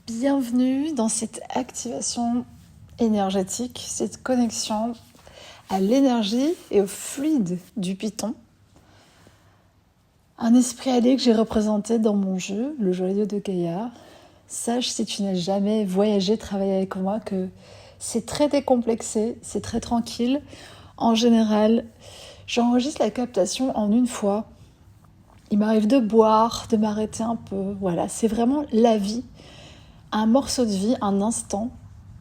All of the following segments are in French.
Bienvenue dans cette activation énergétique, cette connexion à l'énergie et au fluide du Python. Un esprit allié que j'ai représenté dans mon jeu, le joyau de Gaïa. Sache, si tu n'as jamais voyagé, travaillé avec moi, que c'est très décomplexé, c'est très tranquille. En général, j'enregistre la captation en une fois. Il m'arrive de boire, de m'arrêter un peu. Voilà, c'est vraiment la vie. Un morceau de vie, un instant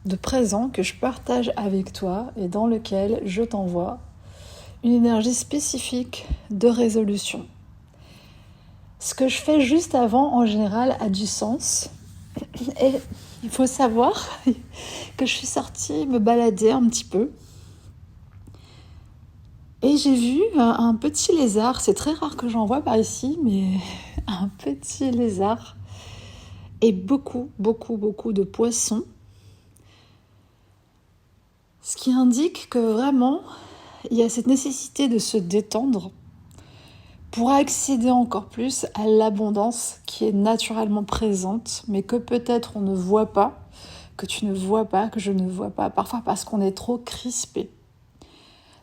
de présent que je partage avec toi et dans lequel je t'envoie une énergie spécifique de résolution. Ce que je fais juste avant, en général, a du sens. Et il faut savoir que je suis sortie me balader un petit peu. Et j'ai vu un petit lézard. C'est très rare que j'en vois par ici, mais un petit lézard. Et beaucoup de poissons. Ce qui indique que vraiment, il y a cette nécessité de se détendre pour accéder encore plus à l'abondance qui est naturellement présente, mais que peut-être on ne voit pas, que tu ne vois pas, que je ne vois pas, parfois parce qu'on est trop crispé.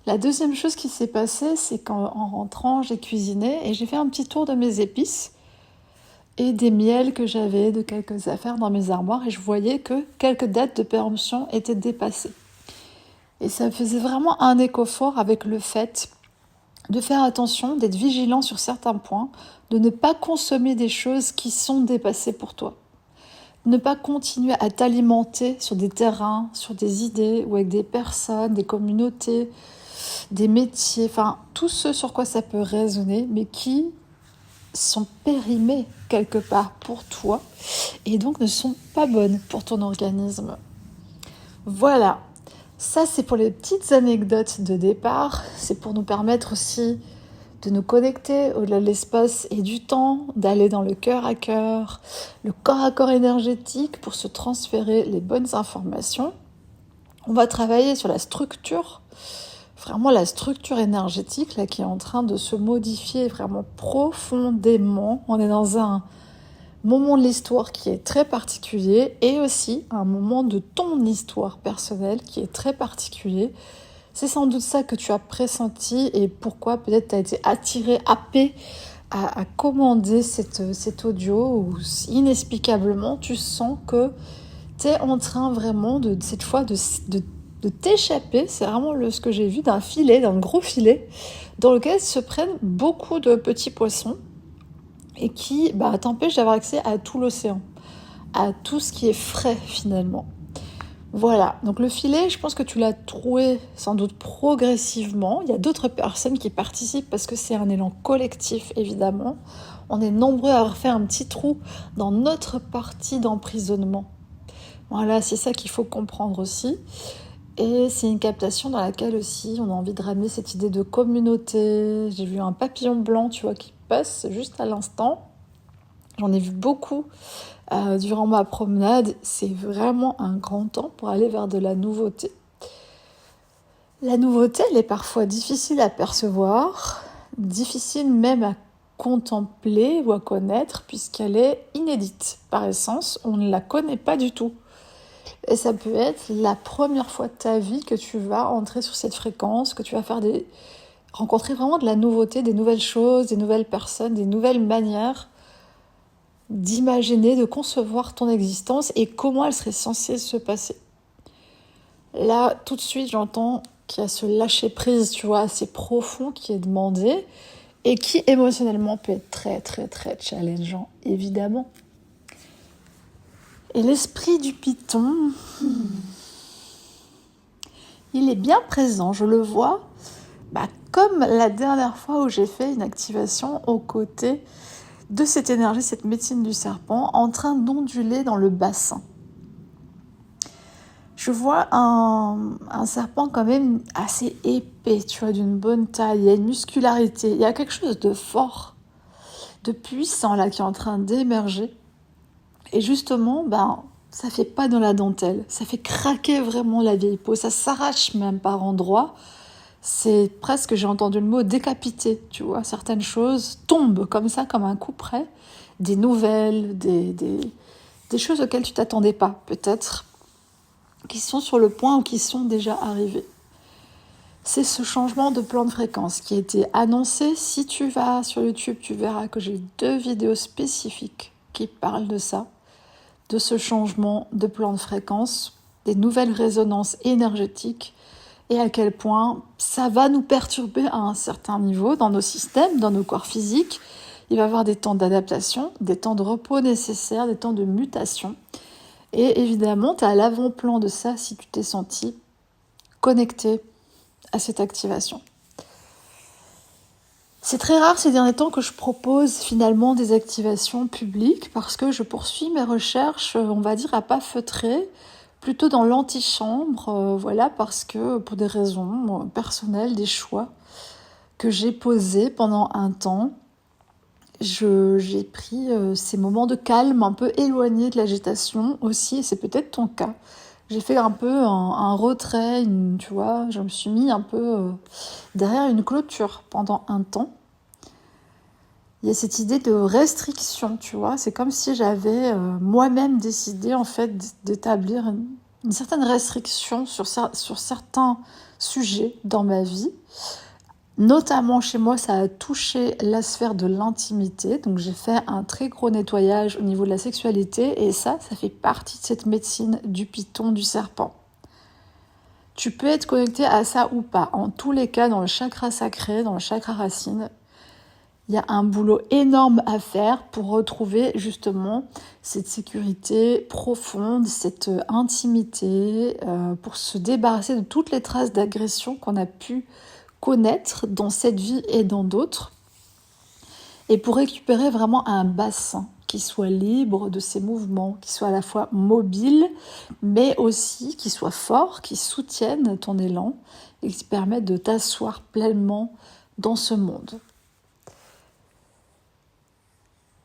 La deuxième chose qui s'est passée, c'est qu'en rentrant, j'ai cuisiné et j'ai fait un petit tour de mes épices et des miels que j'avais, de quelques affaires dans mes armoires, et je voyais que quelques dates de péremption étaient dépassées. Et ça me faisait vraiment un écho fort avec le fait de faire attention, d'être vigilant sur certains points, de ne pas consommer des choses qui sont dépassées pour toi. Ne pas continuer à t'alimenter sur des terrains, sur des idées ou avec des personnes, des communautés, des métiers, enfin tout ce sur quoi ça peut résonner, mais qui sont périmés quelque part pour toi et donc ne sont pas bonnes pour ton organisme. Voilà. Ça, c'est pour les petites anecdotes de départ. C'est pour nous permettre aussi de nous connecter au-delà de l'espace et du temps, d'aller dans le cœur à cœur, le corps à corps énergétique pour se transférer les bonnes informations. On va travailler sur la structure, vraiment la structure énergétique là, qui est en train de se modifier vraiment profondément. On est dans un moment de l'histoire qui est très particulier et aussi un moment de ton histoire personnelle qui est très particulier. C'est sans doute ça que tu as pressenti et pourquoi peut-être tu as été attiré, happé à commander cet audio où inexplicablement tu sens que tu es en train vraiment de cette fois de t'échapper. C'est vraiment ce que j'ai vu d'un filet, d'un gros filet dans lequel se prennent beaucoup de petits poissons et qui t'empêche d'avoir accès à tout l'océan, à tout ce qui est frais finalement. Voilà, donc le filet, je pense que tu l'as trouvé sans doute progressivement. Il y a d'autres personnes qui participent parce que c'est un élan collectif évidemment. On est nombreux à avoir fait un petit trou dans notre partie d'emprisonnement. Voilà, c'est ça qu'il faut comprendre aussi. Et c'est une captation dans laquelle aussi on a envie de ramener cette idée de communauté. J'ai vu un papillon blanc, tu vois, qui passe juste à l'instant. J'en ai vu beaucoup durant ma promenade. C'est vraiment un grand temps pour aller vers de la nouveauté. La nouveauté, elle est parfois difficile à percevoir, difficile même à contempler ou à connaître, puisqu'elle est inédite. Par essence, on ne la connaît pas du tout. Et ça peut être la première fois de ta vie que tu vas entrer sur cette fréquence, que tu vas rencontrer vraiment de la nouveauté, des nouvelles choses, des nouvelles personnes, des nouvelles manières d'imaginer, de concevoir ton existence et comment elle serait censée se passer. Là, tout de suite, j'entends qu'il y a ce lâcher-prise, tu vois, assez profond qui est demandé et qui émotionnellement peut être très, très, très challengeant, évidemment. Et l'esprit du Python, il est bien présent, je le vois, comme la dernière fois où j'ai fait une activation aux côtés de cette énergie, cette médecine du serpent, en train d'onduler dans le bassin. Je vois un serpent quand même assez épais, tu vois, d'une bonne taille, il y a une muscularité, il y a quelque chose de fort, de puissant là qui est en train d'émerger. Et justement, ça fait pas dans la dentelle, ça fait craquer vraiment la vieille peau, ça s'arrache même par endroits. C'est presque, j'ai entendu le mot décapité, tu vois, certaines choses tombent comme ça, comme un coup près, des nouvelles, des des choses auxquelles tu t'attendais pas, peut-être, qui sont sur le point ou qui sont déjà arrivées. C'est ce changement de plan de fréquence qui a été annoncé. Si tu vas sur YouTube, tu verras que j'ai 2 vidéos spécifiques qui parlent de ça, de ce changement de plan de fréquence, des nouvelles résonances énergétiques et à quel point ça va nous perturber à un certain niveau dans nos systèmes, dans nos corps physiques. Il va y avoir des temps d'adaptation, des temps de repos nécessaires, des temps de mutation. Et évidemment, tu es à l'avant-plan de ça si tu t'es senti connecté à cette activation. C'est très rare ces derniers temps que je propose finalement des activations publiques parce que je poursuis mes recherches, on va dire, à pas feutrer, plutôt dans l'antichambre, parce que pour des raisons personnelles, des choix que j'ai posés pendant un temps, j'ai pris ces moments de calme un peu éloignés de l'agitation aussi, et c'est peut-être ton cas. J'ai fait un peu un retrait, tu vois, je me suis mis un peu derrière une clôture pendant un temps. Il y a cette idée de restriction, tu vois, c'est comme si j'avais moi-même décidé en fait d'établir une certaine restriction sur certains sujets dans ma vie. Notamment chez moi, ça a touché la sphère de l'intimité, donc j'ai fait un très gros nettoyage au niveau de la sexualité et ça fait partie de cette médecine du python, du serpent. Tu peux être connecté à ça ou pas. En tous les cas, dans le chakra sacré, dans le chakra racine, il y a un boulot énorme à faire pour retrouver justement cette sécurité profonde, cette intimité, pour se débarrasser de toutes les traces d'agression qu'on a pu connaître dans cette vie et dans d'autres, et pour récupérer vraiment un bassin qui soit libre de ses mouvements, qui soit à la fois mobile, mais aussi qui soit fort, qui soutienne ton élan et qui te permette de t'asseoir pleinement dans ce monde.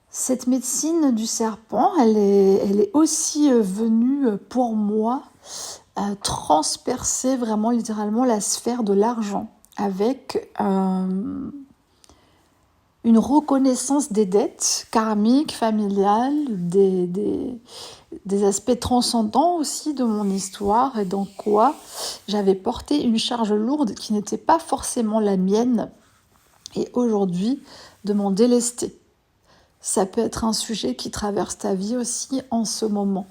Cette médecine du serpent, elle est aussi venue pour moi transpercer vraiment littéralement la sphère de l'argent avec une reconnaissance des dettes karmiques, familiales, des aspects transcendants aussi de mon histoire et dans quoi j'avais porté une charge lourde qui n'était pas forcément la mienne et aujourd'hui de m'en délester. Ça peut être un sujet qui traverse ta vie aussi en ce moment.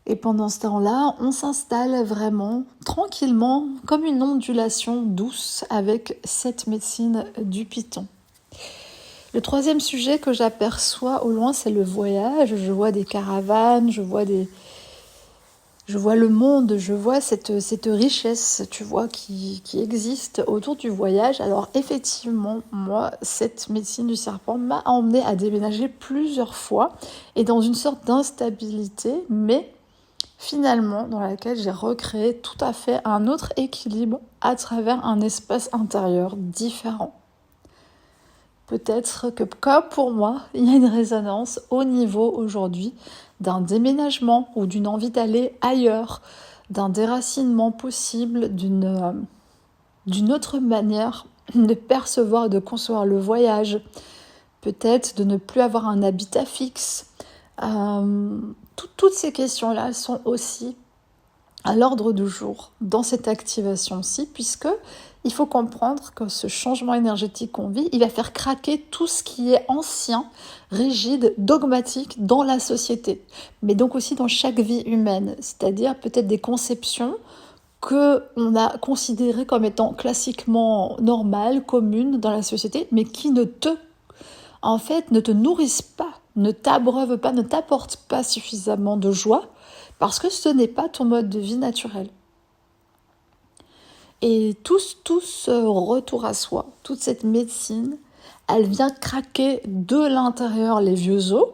Et pendant ce temps-là, on s'installe vraiment tranquillement, comme une ondulation douce avec cette médecine du python. Le troisième sujet que j'aperçois au loin, c'est le voyage. Je vois des caravanes, je vois le monde, je vois cette richesse, tu vois, qui existe autour du voyage. Alors effectivement, moi, cette médecine du serpent m'a emmenée à déménager plusieurs fois et dans une sorte d'instabilité, mais finalement dans laquelle j'ai recréé tout à fait un autre équilibre à travers un espace intérieur différent. Peut-être que, comme pour moi, il y a une résonance au niveau aujourd'hui d'un déménagement ou d'une envie d'aller ailleurs, d'un déracinement possible, d'une autre manière de percevoir et de concevoir le voyage, peut-être de ne plus avoir un habitat fixe. Toutes ces questions-là sont aussi à l'ordre du jour dans cette activation-ci, puisque il faut comprendre que ce changement énergétique qu'on vit, il va faire craquer tout ce qui est ancien, rigide, dogmatique dans la société, mais donc aussi dans chaque vie humaine, c'est-à-dire peut-être des conceptions qu'on a considérées comme étant classiquement normales, communes dans la société, mais qui ne te nourrissent pas, ne t'abreuvent pas, ne t'apportent pas suffisamment de joie, parce que ce n'est pas ton mode de vie naturel. Et tout ce retour à soi, toute cette médecine, elle vient craquer de l'intérieur les vieux os.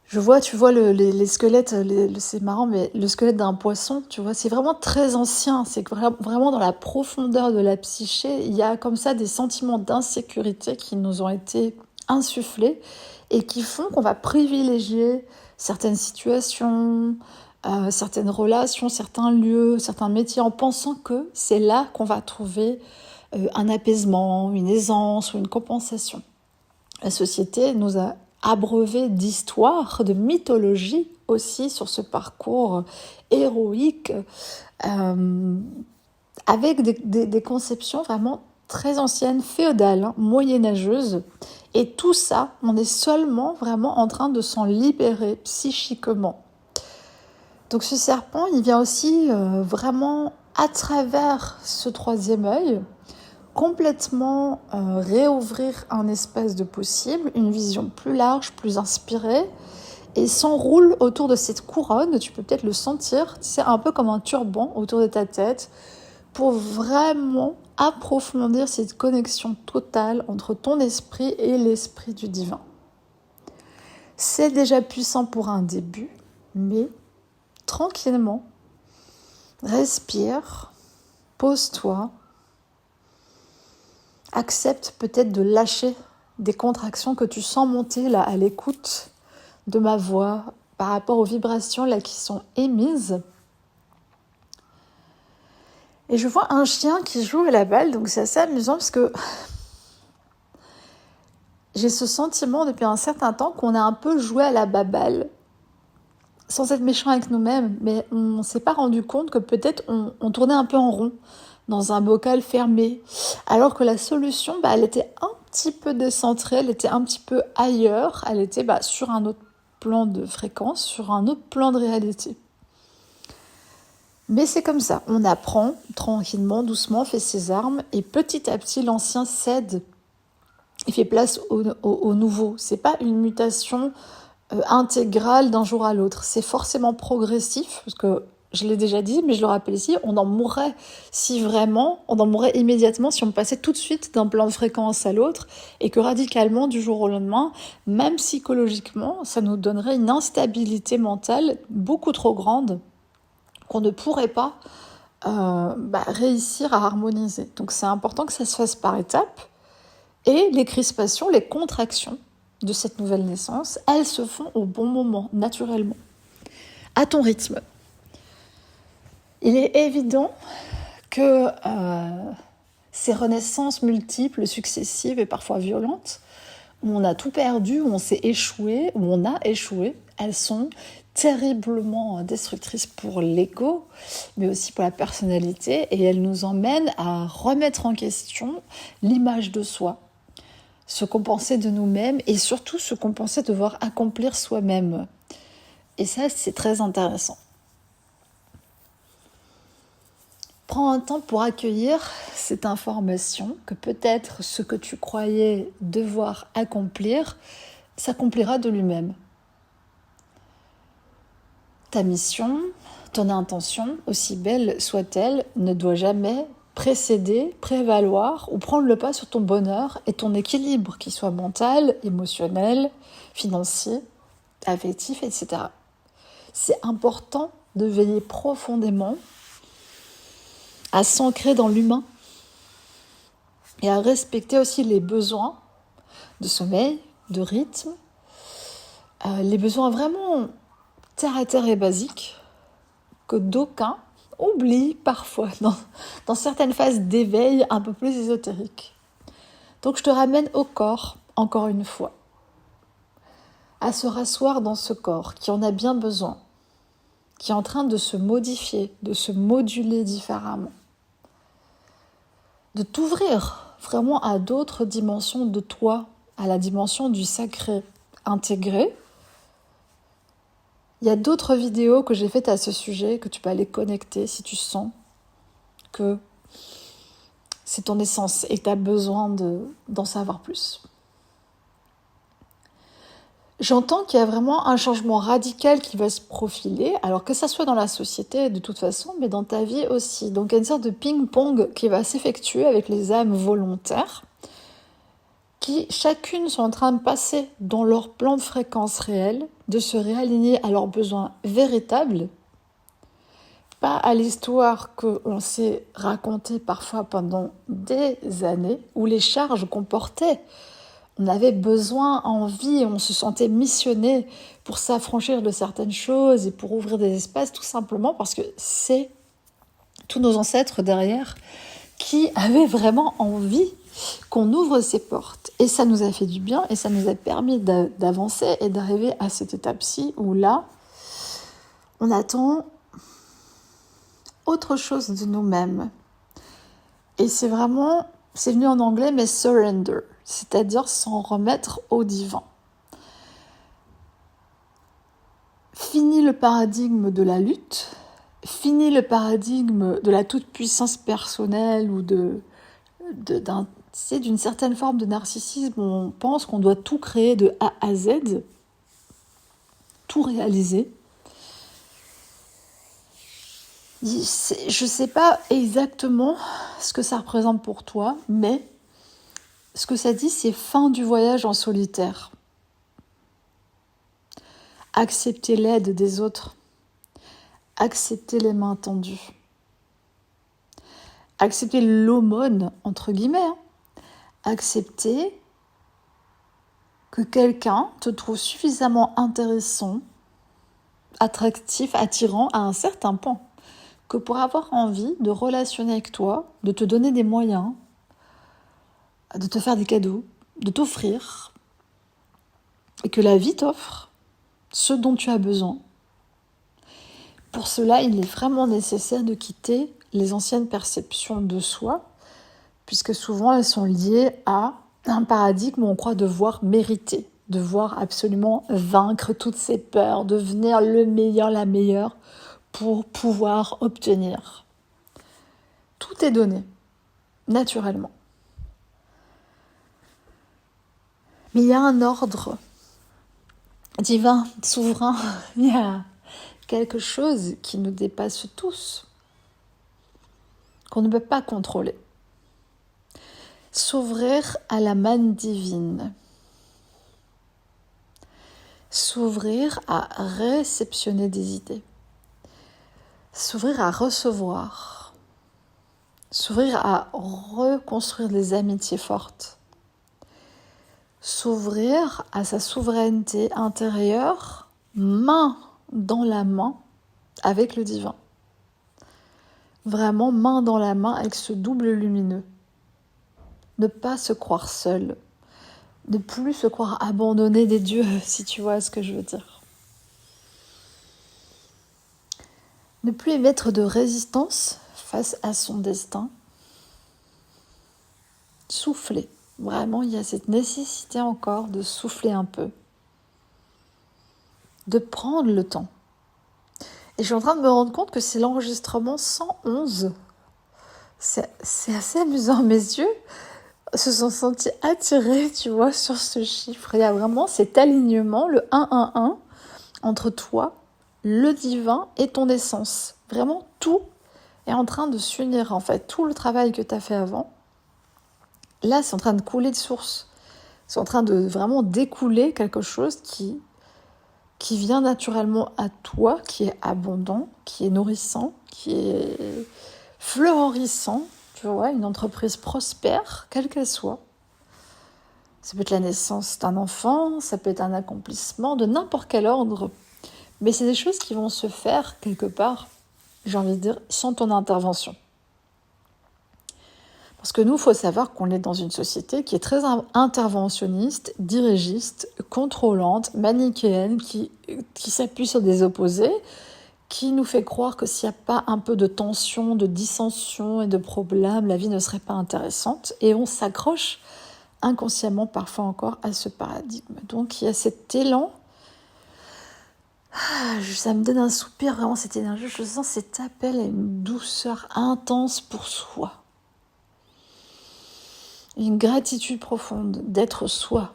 Tu vois les squelettes, c'est marrant, mais le squelette d'un poisson, tu vois, c'est vraiment très ancien. C'est que vraiment dans la profondeur de la psyché, il y a comme ça des sentiments d'insécurité qui nous ont été insufflés et qui font qu'on va privilégier certaines situations, certaines relations, certains lieux, certains métiers, en pensant que c'est là qu'on va trouver un apaisement, une aisance ou une compensation. La société nous a abreuvé d'histoires, de mythologie aussi sur ce parcours héroïque, avec des conceptions vraiment très anciennes, féodales, moyenâgeuses. Et tout ça, on est seulement vraiment en train de s'en libérer psychiquement. Donc ce serpent, il vient aussi vraiment à travers ce troisième œil, complètement réouvrir un espace de possible, une vision plus large, plus inspirée, et s'enroule autour de cette couronne, tu peux peut-être le sentir, c'est un peu comme un turban autour de ta tête, pour vraiment approfondir cette connexion totale entre ton esprit et l'esprit du divin. C'est déjà puissant pour un début, mais tranquillement, respire, pose-toi, accepte peut-être de lâcher des contractions que tu sens monter là à l'écoute de ma voix par rapport aux vibrations là qui sont émises. Et je vois un chien qui joue à la balle, donc c'est assez amusant parce que j'ai ce sentiment depuis un certain temps qu'on a un peu joué à la baballe, sans être méchant avec nous-mêmes, mais on ne s'est pas rendu compte que peut-être on tournait un peu en rond dans un bocal fermé, alors que la solution, elle était un petit peu décentrée, elle était un petit peu ailleurs, elle était sur un autre plan de fréquence, sur un autre plan de réalité. Mais c'est comme ça, on apprend tranquillement, doucement, fait ses armes, et petit à petit, l'ancien cède et fait place au nouveau. C'est pas une mutation intégrale d'un jour à l'autre, c'est forcément progressif, parce que je l'ai déjà dit, mais je le rappelle ici, on en mourrait immédiatement si on passait tout de suite d'un plan de fréquence à l'autre, et que radicalement, du jour au lendemain, même psychologiquement, ça nous donnerait une instabilité mentale beaucoup trop grande, qu'on ne pourrait pas réussir à harmoniser. Donc c'est important que ça se fasse par étapes, et les crispations, les contractions de cette nouvelle naissance, elles se font au bon moment, naturellement, à ton rythme. Il est évident que ces renaissances multiples, successives et parfois violentes, où on a tout perdu, où on s'est échoué, où on a échoué, elles sont terriblement destructrices pour l'ego, mais aussi pour la personnalité, et elles nous emmènent à remettre en question l'image de soi, ce qu'on pensait de nous-mêmes, et surtout ce qu'on pensait devoir accomplir soi-même. Et ça, c'est très intéressant. Prends un temps pour accueillir cette information que peut-être ce que tu croyais devoir accomplir s'accomplira de lui-même. Ta mission, ton intention, aussi belle soit-elle, ne doit jamais précéder, prévaloir ou prendre le pas sur ton bonheur et ton équilibre, qu'il soit mental, émotionnel, financier, affectif, etc. C'est important de veiller profondément à s'ancrer dans l'humain et à respecter aussi les besoins de sommeil, de rythme, les besoins vraiment terre à terre et basiques que d'aucuns oublient parfois dans certaines phases d'éveil un peu plus ésotériques. Donc je te ramène au corps, encore une fois, à se rasseoir dans ce corps qui en a bien besoin, qui est en train de se modifier, de se moduler différemment, de t'ouvrir vraiment à d'autres dimensions de toi, à la dimension du sacré intégré. Il y a d'autres vidéos que j'ai faites à ce sujet, que tu peux aller connecter si tu sens que c'est ton essence et que tu as besoin d'en savoir plus. J'entends qu'il y a vraiment un changement radical qui va se profiler, alors que ça soit dans la société de toute façon, mais dans ta vie aussi. Donc il y a une sorte de ping-pong qui va s'effectuer avec les âmes volontaires, qui chacune sont en train de passer dans leur plan de fréquence réel, de se réaligner à leurs besoins véritables, pas à l'histoire qu'on s'est racontée parfois pendant des années, où les charges qu'on portait, on avait besoin, envie, on se sentait missionné pour s'affranchir de certaines choses et pour ouvrir des espaces, tout simplement parce que c'est tous nos ancêtres derrière qui avaient vraiment envie qu'on ouvre ces portes. Et ça nous a fait du bien et ça nous a permis d'avancer et d'arriver à cette étape-ci où là, on attend autre chose de nous-mêmes. Et c'est venu en anglais, mais surrender, c'est-à-dire s'en remettre au divin. Fini le paradigme de la lutte, fini le paradigme de la toute-puissance personnelle ou d'une certaine forme de narcissisme où on pense qu'on doit tout créer de A à Z, tout réaliser. Je ne sais pas exactement ce que ça représente pour toi, mais ce que ça dit, c'est fin du voyage en solitaire. Accepter l'aide des autres, accepter les mains tendues, accepter l'aumône, entre guillemets, accepter que quelqu'un te trouve suffisamment intéressant, attractif, attirant à un certain point, que pour avoir envie de relationner avec toi, de te donner des moyens, de te faire des cadeaux, de t'offrir, et que la vie t'offre ce dont tu as besoin. Pour cela, il est vraiment nécessaire de quitter les anciennes perceptions de soi, puisque souvent elles sont liées à un paradigme où on croit devoir mériter, devoir absolument vaincre toutes ses peurs, devenir le meilleur, la meilleure, pour pouvoir obtenir. Tout est donné, naturellement. Mais il y a un ordre divin, souverain, il y a quelque chose qui nous dépasse tous, qu'on ne peut pas contrôler. S'ouvrir à la manne divine. S'ouvrir à réceptionner des idées. S'ouvrir à recevoir. S'ouvrir à reconstruire des amitiés fortes. S'ouvrir à sa souveraineté intérieure, main dans la main avec le divin. Vraiment main dans la main avec ce double lumineux. Ne pas se croire seul. Ne plus se croire abandonné des dieux, si tu vois ce que je veux dire. Ne plus émettre de résistance face à son destin. Souffler. Vraiment, il y a cette nécessité encore de souffler un peu. De prendre le temps. Et je suis en train de me rendre compte que c'est l'enregistrement 111. C'est assez amusant. Mes yeux se sont sentis attirés, tu vois, sur ce chiffre. Il y a vraiment cet alignement, le 111, entre toi, le divin et ton essence. Vraiment, tout est en train de s'unir, en fait. Tout le travail que tu as fait avant, là, c'est en train de couler de source. C'est en train de vraiment découler quelque chose qui vient naturellement à toi, qui est abondant, qui est nourrissant, qui est fleurissant, tu vois, une entreprise prospère, quelle qu'elle soit. Ça peut être la naissance d'un enfant, ça peut être un accomplissement de n'importe quel ordre, mais c'est des choses qui vont se faire quelque part, j'ai envie de dire, sans ton intervention. Parce que nous, il faut savoir qu'on est dans une société qui est très interventionniste, dirigiste, contrôlante, manichéenne, qui s'appuie sur des opposés, qui nous fait croire que s'il n'y a pas un peu de tension, de dissension et de problèmes, la vie ne serait pas intéressante. Et on s'accroche inconsciemment parfois encore à ce paradigme. Donc il y a cet élan, ça me donne un soupir, vraiment cette énergie, je sens cet appel à une douceur intense pour soi. Une gratitude profonde d'être soi.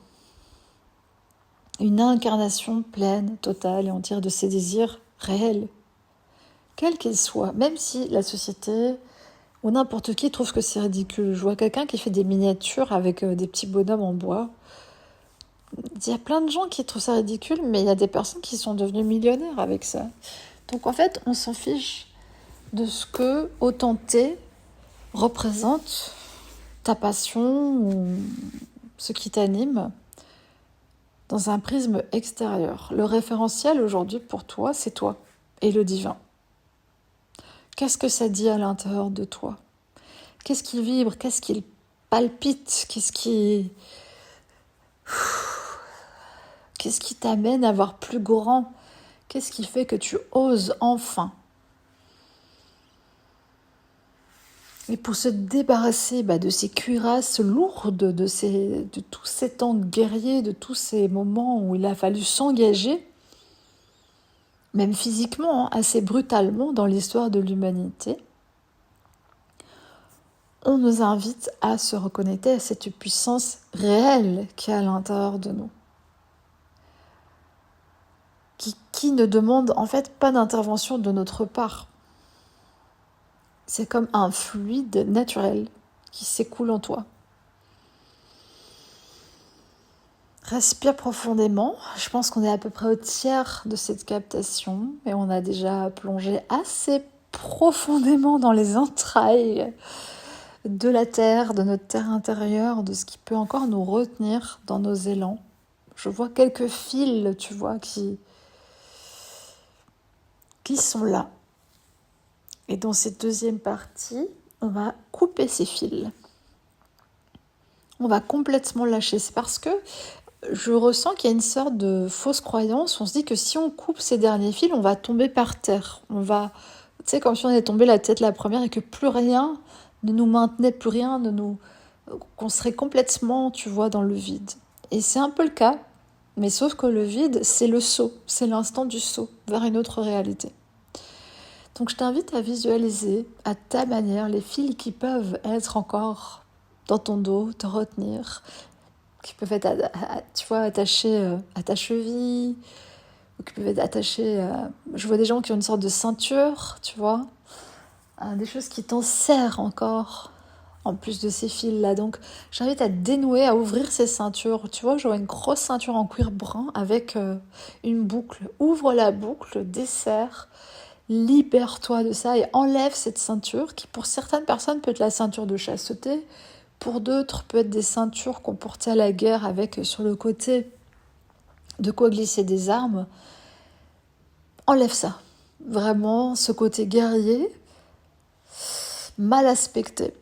Une incarnation pleine, totale et entière de ses désirs réels. Quels qu'ils soient, même si la société ou n'importe qui trouve que c'est ridicule. Je vois quelqu'un qui fait des miniatures avec des petits bonhommes en bois. Il y a plein de gens qui trouvent ça ridicule, mais il y a des personnes qui sont devenues millionnaires avec ça. Donc en fait, on s'en fiche de ce que autant T représente ta passion ou ce qui t'anime dans un prisme extérieur. Le référentiel aujourd'hui pour toi, c'est toi et le divin. Qu'est-ce que ça dit à l'intérieur de toi ? Qu'est-ce qui vibre ? Qu'est-ce qu'il palpite? Qu'est-ce qui t'amène à voir plus grand? Qu'est-ce qui fait que tu oses enfin? Et pour se débarrasser de ces cuirasses lourdes, de tous ces temps guerriers, de tous ces moments où il a fallu s'engager, même physiquement, assez brutalement dans l'histoire de l'humanité, on nous invite à se reconnecter à cette puissance réelle qui est à l'intérieur de nous. Qui ne demande en fait pas d'intervention de notre part. C'est comme un fluide naturel qui s'écoule en toi. Respire profondément. Je pense qu'on est à peu près au tiers de cette captation et on a déjà plongé assez profondément dans les entrailles de la terre, de notre terre intérieure, de ce qui peut encore nous retenir dans nos élans. Je vois quelques fils, tu vois, qui sont là. Et dans cette deuxième partie, on va couper ces fils. On va complètement lâcher. C'est parce que je ressens qu'il y a une sorte de fausse croyance. On se dit que si on coupe ces derniers fils, on va tomber par terre. On va, tu sais, comme si on était tombé la tête la première et que plus rien ne nous maintenait, plus rien ne nous... qu'on serait complètement, tu vois, dans le vide. Et c'est un peu le cas, mais sauf que le vide, c'est le saut. C'est l'instant du saut vers une autre réalité. Donc je t'invite à visualiser à ta manière les fils qui peuvent être encore dans ton dos, te retenir, qui peuvent être attachés à ta cheville, ou qui peuvent être attachés je vois des gens qui ont une sorte de ceinture, tu vois, des choses qui t'en serrent encore, en plus de ces fils-là. Donc j'invite à dénouer, à ouvrir ces ceintures. Tu vois, je vois une grosse ceinture en cuir brun avec une boucle. Ouvre la boucle, desserre, libère-toi de ça et enlève cette ceinture qui pour certaines personnes peut être la ceinture de chasteté, pour d'autres peut être des ceintures qu'on portait à la guerre avec sur le côté de quoi glisser des armes. Enlève ça, vraiment ce côté guerrier, mal aspecté,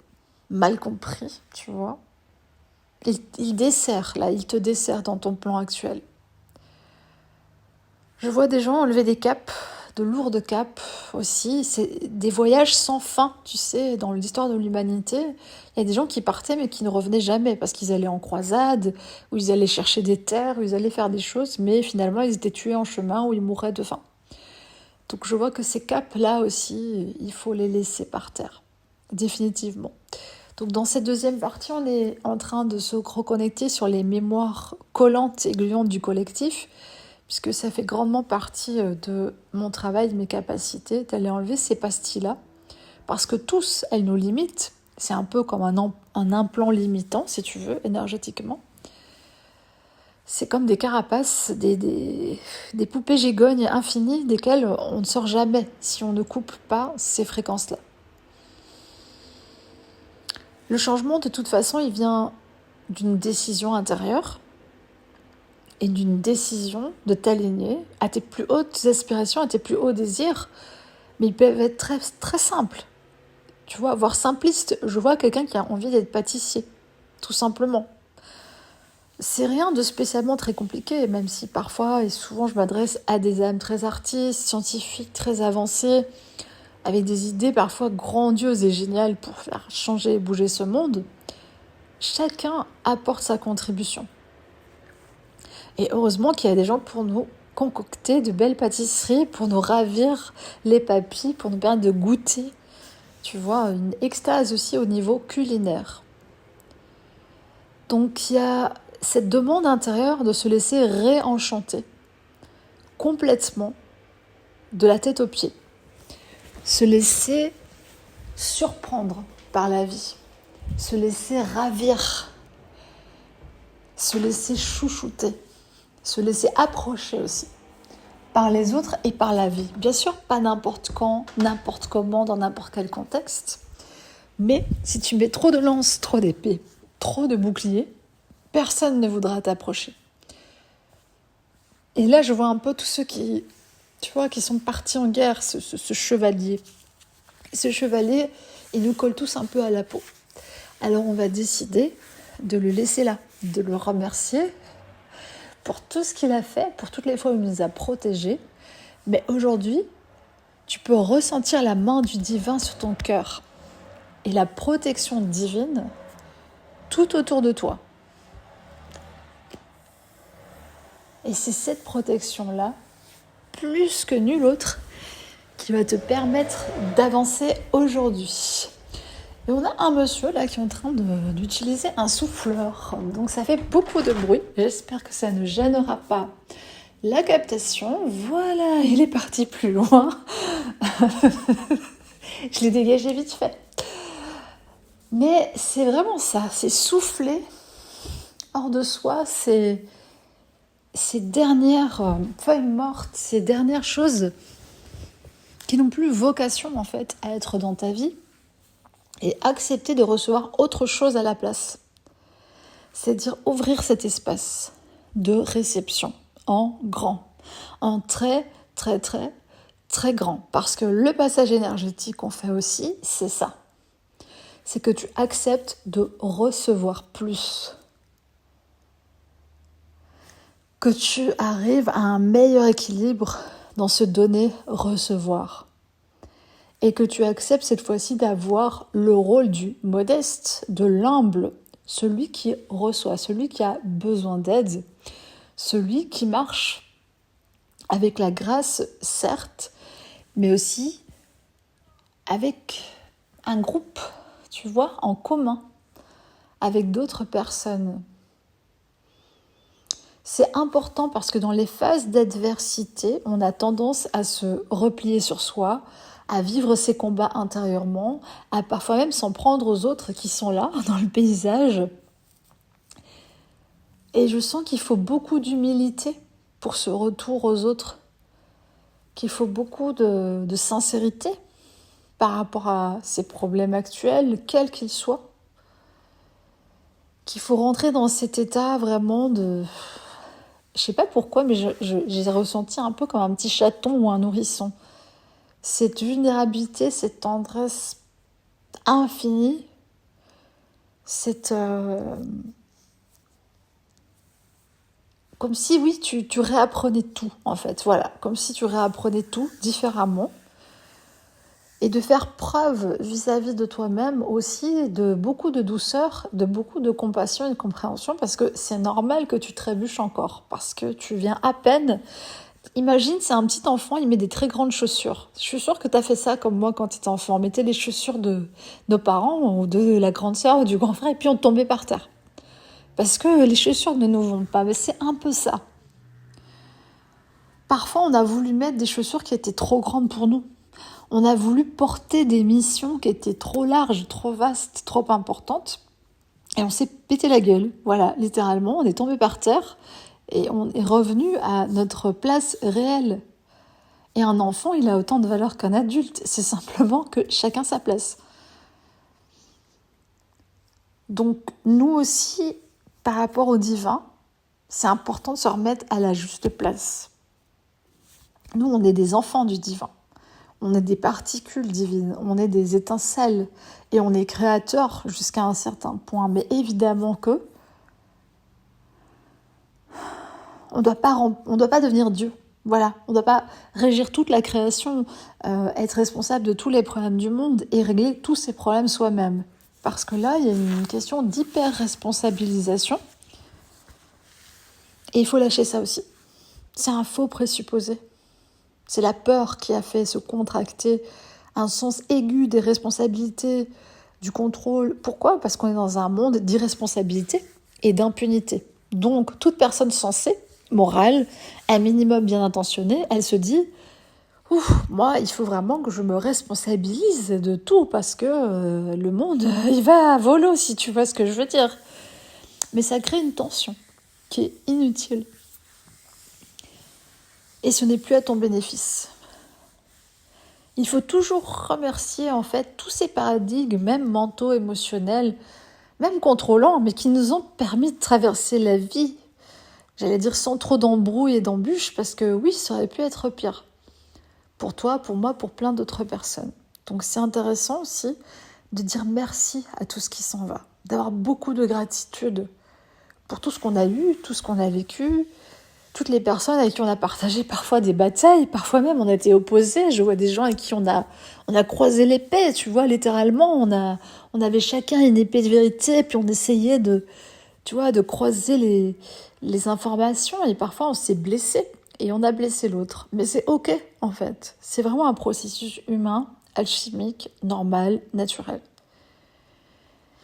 mal compris, tu vois. Il dessert là, il te dessert dans ton plan actuel. Je vois des gens enlever des capes, de lourdes capes aussi. C'est des voyages sans fin, tu sais, dans l'histoire de l'humanité. Il y a des gens qui partaient mais qui ne revenaient jamais parce qu'ils allaient en croisade, ou ils allaient chercher des terres, ou ils allaient faire des choses, mais finalement ils étaient tués en chemin ou ils mouraient de faim. Donc je vois que ces capes-là aussi, il faut les laisser par terre, définitivement. Donc dans cette deuxième partie, on est en train de se reconnecter sur les mémoires collantes et gluantes du collectif, puisque ça fait grandement partie de mon travail, de mes capacités, d'aller enlever ces pastilles-là, parce que tous, elles nous limitent. C'est un peu comme un implant limitant, si tu veux, énergétiquement. C'est comme des carapaces, des poupées gigognes infinies, desquelles on ne sort jamais si on ne coupe pas ces fréquences-là. Le changement, de toute façon, il vient d'une décision intérieure, et d'une décision de t'aligner à tes plus hautes aspirations, à tes plus hauts désirs, mais ils peuvent être très, très simples. Tu vois, voire simplistes. Je vois quelqu'un qui a envie d'être pâtissier, tout simplement. C'est rien de spécialement très compliqué, même si parfois et souvent je m'adresse à des âmes très artistes, scientifiques, très avancées, avec des idées parfois grandioses et géniales pour faire changer et bouger ce monde. Chacun apporte sa contribution. Et heureusement qu'il y a des gens pour nous concocter de belles pâtisseries, pour nous ravir les papilles, pour nous permettre de goûter, tu vois, une extase aussi au niveau culinaire. Donc il y a cette demande intérieure de se laisser réenchanter complètement de la tête aux pieds. Se laisser surprendre par la vie, se laisser ravir, se laisser chouchouter, se laisser approcher aussi par les autres et par la vie. Bien sûr, pas n'importe quand, n'importe comment, dans n'importe quel contexte, mais si tu mets trop de lances, trop d'épées, trop de boucliers, personne ne voudra t'approcher. Et là, je vois un peu tous ceux qui, tu vois, qui sont partis en guerre, ce chevalier. Et ce chevalier, il nous colle tous un peu à la peau. Alors on va décider de le laisser là, de le remercier pour tout ce qu'il a fait, pour toutes les fois où il nous a protégés. Mais aujourd'hui, tu peux ressentir la main du divin sur ton cœur et la protection divine tout autour de toi. Et c'est cette protection-là, plus que nulle autre, qui va te permettre d'avancer aujourd'hui. Et on a un monsieur là qui est en train d'utiliser un souffleur. Donc ça fait beaucoup de bruit. J'espère que ça ne gênera pas la captation. Voilà, il est parti plus loin. Je l'ai dégagé vite fait. Mais c'est vraiment ça, c'est souffler hors de soi, ces dernières feuilles mortes, ces dernières choses qui n'ont plus vocation en fait à être dans ta vie et accepter de recevoir autre chose à la place. C'est-à-dire ouvrir cet espace de réception en grand, en très très très très grand. Parce que le passage énergétique qu'on fait aussi, c'est ça. C'est que tu acceptes de recevoir plus. Que tu arrives à un meilleur équilibre dans ce donner-recevoir. Et que tu acceptes cette fois-ci d'avoir le rôle du modeste, de l'humble, celui qui reçoit, celui qui a besoin d'aide, celui qui marche avec la grâce, certes, mais aussi avec un groupe, tu vois, en commun, avec d'autres personnes. C'est important parce que dans les phases d'adversité, on a tendance à se replier sur soi, à vivre ses combats intérieurement, à parfois même s'en prendre aux autres qui sont là, dans le paysage. Et je sens qu'il faut beaucoup d'humilité pour ce retour aux autres, qu'il faut beaucoup de sincérité par rapport à ces problèmes actuels, quels qu'ils soient, qu'il faut rentrer dans cet état vraiment de... Je sais pas pourquoi, mais j'ai ressenti un peu comme un petit chaton ou un nourrisson. Cette vulnérabilité, cette tendresse infinie, cette... Comme si, oui, tu réapprenais tout, en fait. Voilà, comme si tu réapprenais tout différemment. Et de faire preuve vis-à-vis de toi-même aussi de beaucoup de douceur, de beaucoup de compassion et de compréhension, parce que c'est normal que tu trébuches encore, parce que tu viens à peine... Imagine, c'est un petit enfant, il met des très grandes chaussures. Je suis sûre que tu as fait ça comme moi quand tu étais enfant. On mettait les chaussures de nos parents ou de la grande sœur ou du grand frère et puis on tombait par terre. Parce que les chaussures ne nous vont pas, mais c'est un peu ça. Parfois, on a voulu mettre des chaussures qui étaient trop grandes pour nous. On a voulu porter des missions qui étaient trop larges, trop vastes, trop importantes. Et on s'est pété la gueule. Voilà, littéralement, on est tombé par terre et on est revenu à notre place réelle. Et un enfant, il a autant de valeur qu'un adulte. C'est simplement que chacun sa place. Donc, nous aussi, par rapport au divin, c'est important de se remettre à la juste place. Nous, on est des enfants du divin. On est des particules divines, on est des étincelles et on est créateurs jusqu'à un certain point. Mais évidemment que on doit pas devenir Dieu. Voilà, on ne doit pas régir toute la création, être responsable de tous les problèmes du monde et régler tous ces problèmes soi-même. Parce que là, il y a une question d'hyper-responsabilisation. Et il faut lâcher ça aussi. C'est un faux présupposé. C'est la peur qui a fait se contracter un sens aigu des responsabilités, du contrôle. Pourquoi ? Parce qu'on est dans un monde d'irresponsabilité et d'impunité. Donc, toute personne sensée, morale, un minimum bien intentionnée, elle se dit « Ouf, moi, il faut vraiment que je me responsabilise de tout parce que le monde, il va à volo, si tu vois ce que je veux dire. » Mais ça crée une tension qui est inutile. Et ce n'est plus à ton bénéfice. Il faut toujours remercier en fait tous ces paradigmes, même mentaux, émotionnels, même contrôlants, mais qui nous ont permis de traverser la vie, j'allais dire sans trop d'embrouilles et d'embûches, parce que oui, ça aurait pu être pire. Pour toi, pour moi, pour plein d'autres personnes. Donc c'est intéressant aussi de dire merci à tout ce qui s'en va. d'avoir beaucoup de gratitude pour tout ce qu'on a eu, tout ce qu'on a vécu, toutes les personnes avec qui on a partagé parfois des batailles, parfois même on a été opposés. Je vois des gens avec qui on a croisé l'épée, tu vois, littéralement. On avait chacun une épée de vérité, puis on essayait de croiser les informations, et parfois on s'est blessé, et on a blessé l'autre. Mais c'est ok, en fait. C'est vraiment un processus humain, alchimique, normal, naturel.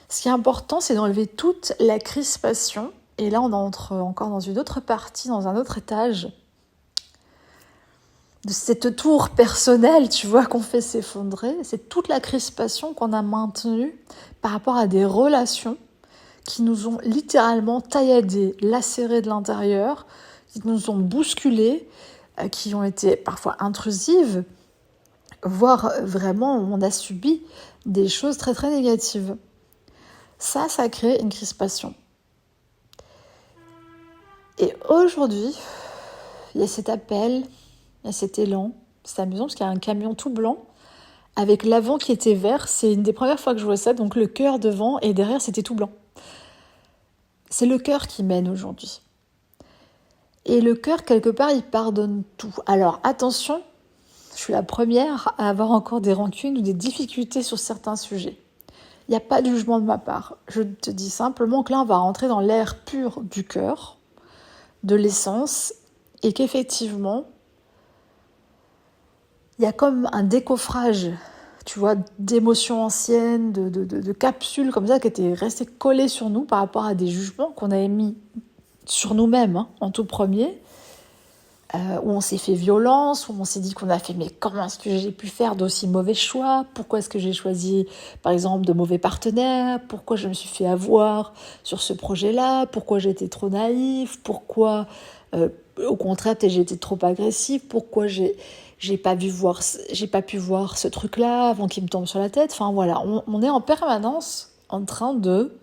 Ce qui est important, c'est d'enlever toute la crispation. Et là, on entre encore dans une autre partie, dans un autre étage de cette tour personnelle, tu vois, qu'on fait s'effondrer. C'est toute la crispation qu'on a maintenue par rapport à des relations qui nous ont littéralement tailladés, lacérés de l'intérieur, qui nous ont bousculés, qui ont été parfois intrusives, voire vraiment on a subi des choses très très négatives. Ça crée une crispation. Et aujourd'hui, il y a cet appel, il y a cet élan. C'est amusant parce qu'il y a un camion tout blanc avec l'avant qui était vert. C'est une des premières fois que je vois ça, donc le cœur devant et derrière c'était tout blanc. C'est le cœur qui mène aujourd'hui. Et le cœur, quelque part, il pardonne tout. Alors attention, je suis la première à avoir encore des rancunes ou des difficultés sur certains sujets. Il n'y a pas de jugement de ma part. Je te dis simplement que là, on va rentrer dans l'air pur du cœur, de l'essence, et qu'effectivement, il y a comme un décoffrage, tu vois, d'émotions anciennes, de capsules comme ça qui étaient restées collées sur nous par rapport à des jugements qu'on a émis sur nous-mêmes, en tout premier, où on s'est fait violence, où on s'est dit qu'on a fait mais comment est-ce que j'ai pu faire d'aussi mauvais choix, pourquoi est-ce que j'ai choisi par exemple de mauvais partenaires, pourquoi je me suis fait avoir sur ce projet-là, pourquoi j'ai été trop naïve, pourquoi au contraire peut-être j'ai été trop agressive, pourquoi j'ai pas pu voir ce truc-là avant qu'il me tombe sur la tête. Enfin voilà, on est en permanence en train de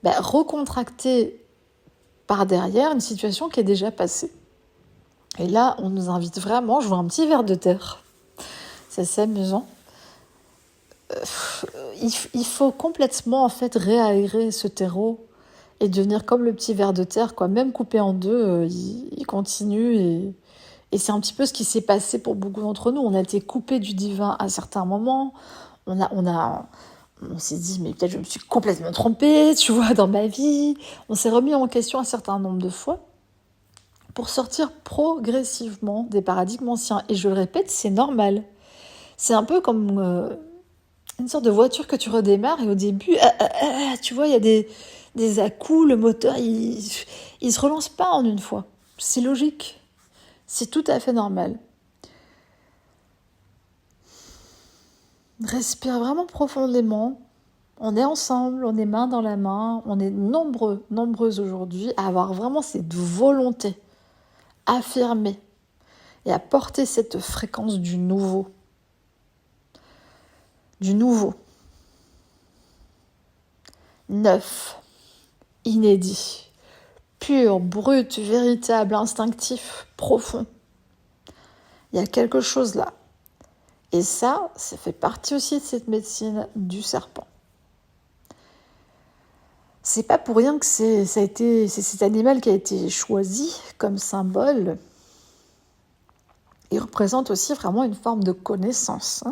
recontracter par derrière une situation qui est déjà passée. Et là, on nous invite vraiment, je vois un petit verre de terre. C'est assez amusant. Il faut complètement en fait réaérer ce terreau et devenir comme le petit verre de terre, quoi. Même coupé en deux, il continue et c'est un petit peu ce qui s'est passé pour beaucoup d'entre nous. On a été coupé du divin à certains moments. On s'est dit, mais peut-être je me suis complètement trompée, tu vois, dans ma vie. On s'est remis en question un certain nombre de fois pour sortir progressivement des paradigmes anciens. Et je le répète, c'est normal. C'est un peu comme une sorte de voiture que tu redémarres et au début, tu vois, il y a des à-coups, le moteur, il se relance pas en une fois. C'est logique. C'est tout à fait normal. Respire vraiment profondément. On est ensemble, on est main dans la main, on est nombreuses aujourd'hui à avoir vraiment cette volonté affirmée et à porter cette fréquence du nouveau. Du nouveau. Neuf. Inédit. Pur, brut, véritable, instinctif, profond. Il y a quelque chose là. Et ça fait partie aussi de cette médecine du serpent. C'est pas pour rien que c'est cet animal qui a été choisi comme symbole. Il représente aussi vraiment une forme de connaissance.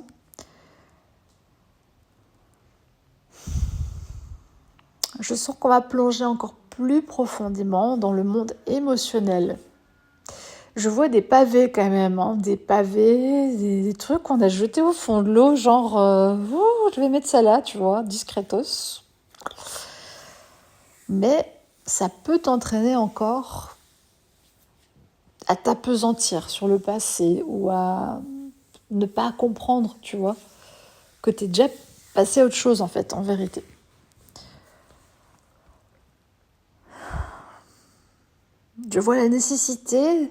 Je sens qu'on va plonger encore plus profondément dans le monde émotionnel. Je vois des pavés quand même, des pavés, des trucs qu'on a jetés au fond de l'eau, genre, je vais mettre ça là, tu vois, discretos. Mais ça peut t'entraîner encore à t'apesantir sur le passé ou à ne pas comprendre, tu vois, que t'es déjà passé à autre chose en fait, en vérité. Je vois la nécessité.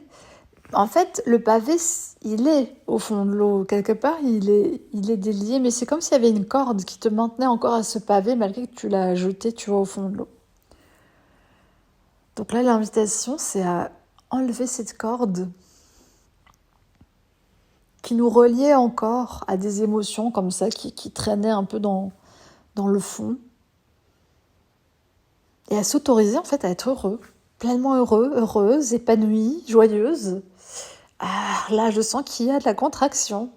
En fait, le pavé, il est au fond de l'eau. Quelque part, il est délié, mais c'est comme s'il y avait une corde qui te maintenait encore à ce pavé malgré que tu l'as jeté, tu vois, au fond de l'eau. Donc là, l'invitation, c'est à enlever cette corde qui nous reliait encore à des émotions comme ça, qui traînaient un peu dans le fond. et à s'autoriser en fait à être heureux, pleinement heureux, heureuse, épanouie, joyeuse. Ah, là, je sens qu'il y a de la contraction.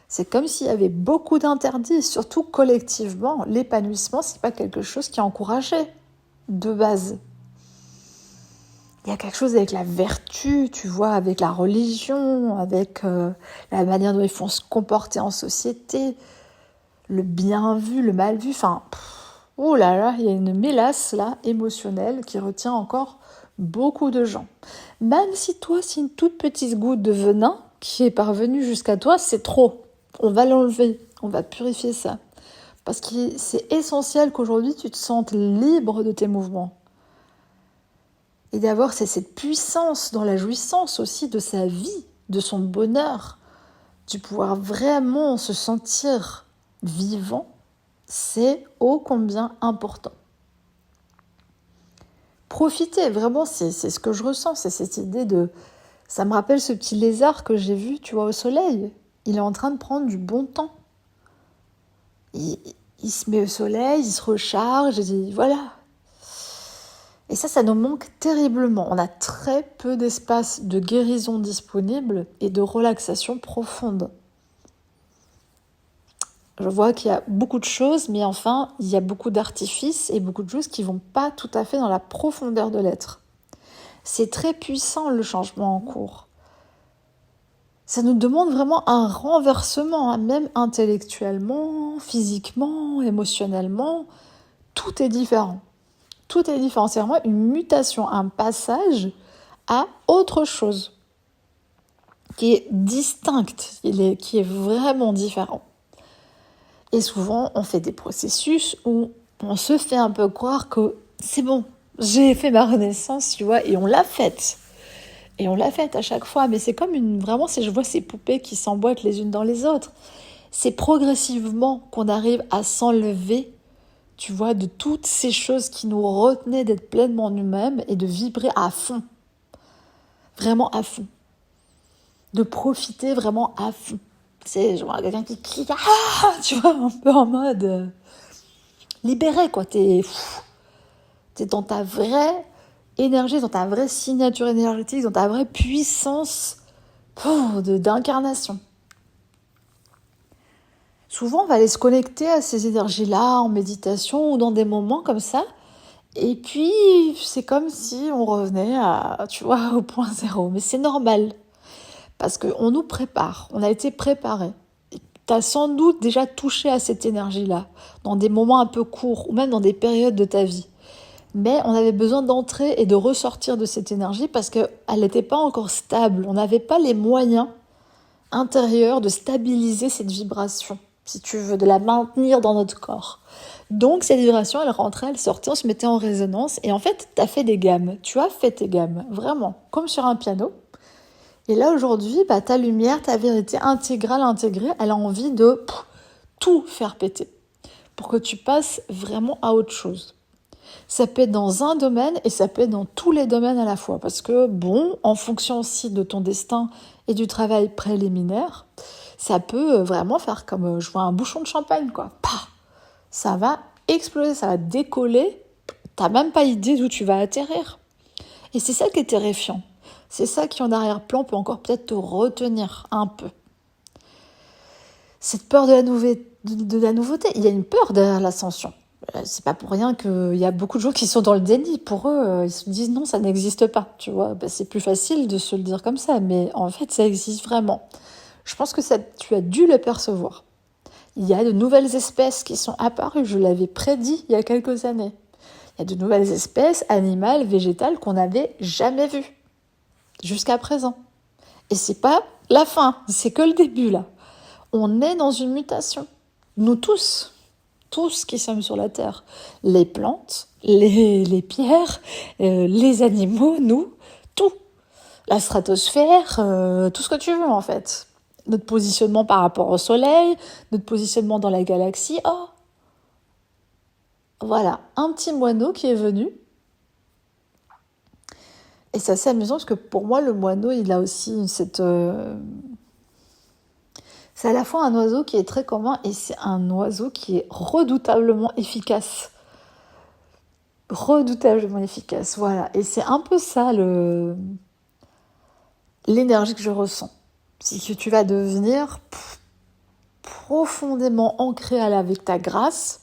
C'est comme s'il y avait beaucoup d'interdits, surtout collectivement. L'épanouissement, c'est pas quelque chose qui est encouragé de base. Il y a quelque chose avec la vertu, tu vois, avec la religion, avec la manière dont ils font se comporter en société, le bien vu, le mal vu. Enfin, oh là là, il y a une mélasse là, émotionnelle, qui retient encore beaucoup de gens. Même si toi, c'est une toute petite goutte de venin qui est parvenue jusqu'à toi, c'est trop. On va l'enlever, on va purifier ça. Parce que c'est essentiel qu'aujourd'hui, tu te sentes libre de tes mouvements. Et d'avoir cette puissance dans la jouissance aussi de sa vie, de son bonheur, de pouvoir vraiment se sentir vivant, c'est ô combien important. Profiter, vraiment, c'est ce que je ressens, c'est cette idée de... Ça me rappelle ce petit lézard que j'ai vu, tu vois, au soleil. Il est en train de prendre du bon temps. Il se met au soleil, il se recharge, et voilà. Et ça nous manque terriblement. On a très peu d'espace de guérison disponible et de relaxation profonde. Je vois qu'il y a beaucoup de choses, mais enfin, il y a beaucoup d'artifices et beaucoup de choses qui ne vont pas tout à fait dans la profondeur de l'être. C'est très puissant le changement en cours. Ça nous demande vraiment un renversement, hein, même intellectuellement, physiquement, émotionnellement. Tout est différent. Tout est différent. C'est vraiment une mutation, un passage à autre chose qui est distincte, qui est vraiment différent. Et souvent, on fait des processus où on se fait un peu croire que c'est bon, j'ai fait ma renaissance, tu vois, et on l'a faite. Et on l'a faite à chaque fois, mais c'est comme vraiment, si je vois ces poupées qui s'emboîtent les unes dans les autres, c'est progressivement qu'on arrive à s'enlever, tu vois, de toutes ces choses qui nous retenaient d'être pleinement nous-mêmes et de vibrer à fond. Vraiment à fond. De profiter vraiment à fond. C'est genre quelqu'un qui crie, ah, tu vois, un peu en mode libéré, quoi. T'es dans ta vraie énergie, dans ta vraie signature énergétique, dans ta vraie puissance d'incarnation. Souvent, on va aller se connecter à ces énergies-là en méditation ou dans des moments comme ça. Et puis, c'est comme si on revenait tu vois, au point zéro. Mais c'est normal. Parce qu'on nous prépare. On a été préparés. Tu as sans doute déjà touché à cette énergie-là, dans des moments un peu courts, ou même dans des périodes de ta vie. Mais on avait besoin d'entrer et de ressortir de cette énergie parce qu'elle n'était pas encore stable. On n'avait pas les moyens intérieurs de stabiliser cette vibration, si tu veux, de la maintenir dans notre corps. Donc cette vibration, elle rentrait, elle sortait, on se mettait en résonance. Et en fait, tu as fait des gammes. Tu as fait tes gammes, vraiment, comme sur un piano. Et là, aujourd'hui, ta lumière, ta vérité intégrale, intégrée, elle a envie de tout faire péter pour que tu passes vraiment à autre chose. Ça peut être dans un domaine et ça peut être dans tous les domaines à la fois. Parce que, en fonction aussi de ton destin et du travail préliminaire, ça peut vraiment faire comme, je vois un bouchon de champagne, quoi. Pah, ça va exploser, ça va décoller. T'as même pas idée d'où tu vas atterrir. Et c'est ça qui est terrifiant. C'est ça qui, en arrière-plan, peut encore peut-être te retenir un peu. Cette peur de la nouveauté. Il y a une peur derrière l'ascension. C'est pas pour rien qu'il y a beaucoup de gens qui sont dans le déni. Pour eux, ils se disent non, ça n'existe pas. Tu vois, c'est plus facile de se le dire comme ça, mais en fait, ça existe vraiment. Je pense que tu as dû le percevoir. Il y a de nouvelles espèces qui sont apparues. Je l'avais prédit il y a quelques années. Il y a de nouvelles espèces animales, végétales qu'on n'avait jamais vues jusqu'à présent. Et c'est pas la fin, c'est que le début là. On est dans une mutation. Nous tous qui sommes sur la Terre. Les plantes, les pierres, les animaux, nous, tout. La stratosphère, tout ce que tu veux en fait. Notre positionnement par rapport au Soleil, notre positionnement dans la galaxie. Oh, voilà, un petit moineau qui est venu. Et c'est assez amusant parce que pour moi, le moineau, il a aussi cette... C'est à la fois un oiseau qui est très commun et c'est un oiseau qui est redoutablement efficace. redoutablement efficace, voilà. Et c'est un peu ça l'énergie que je ressens. C'est que tu vas devenir profondément ancré avec ta grâce.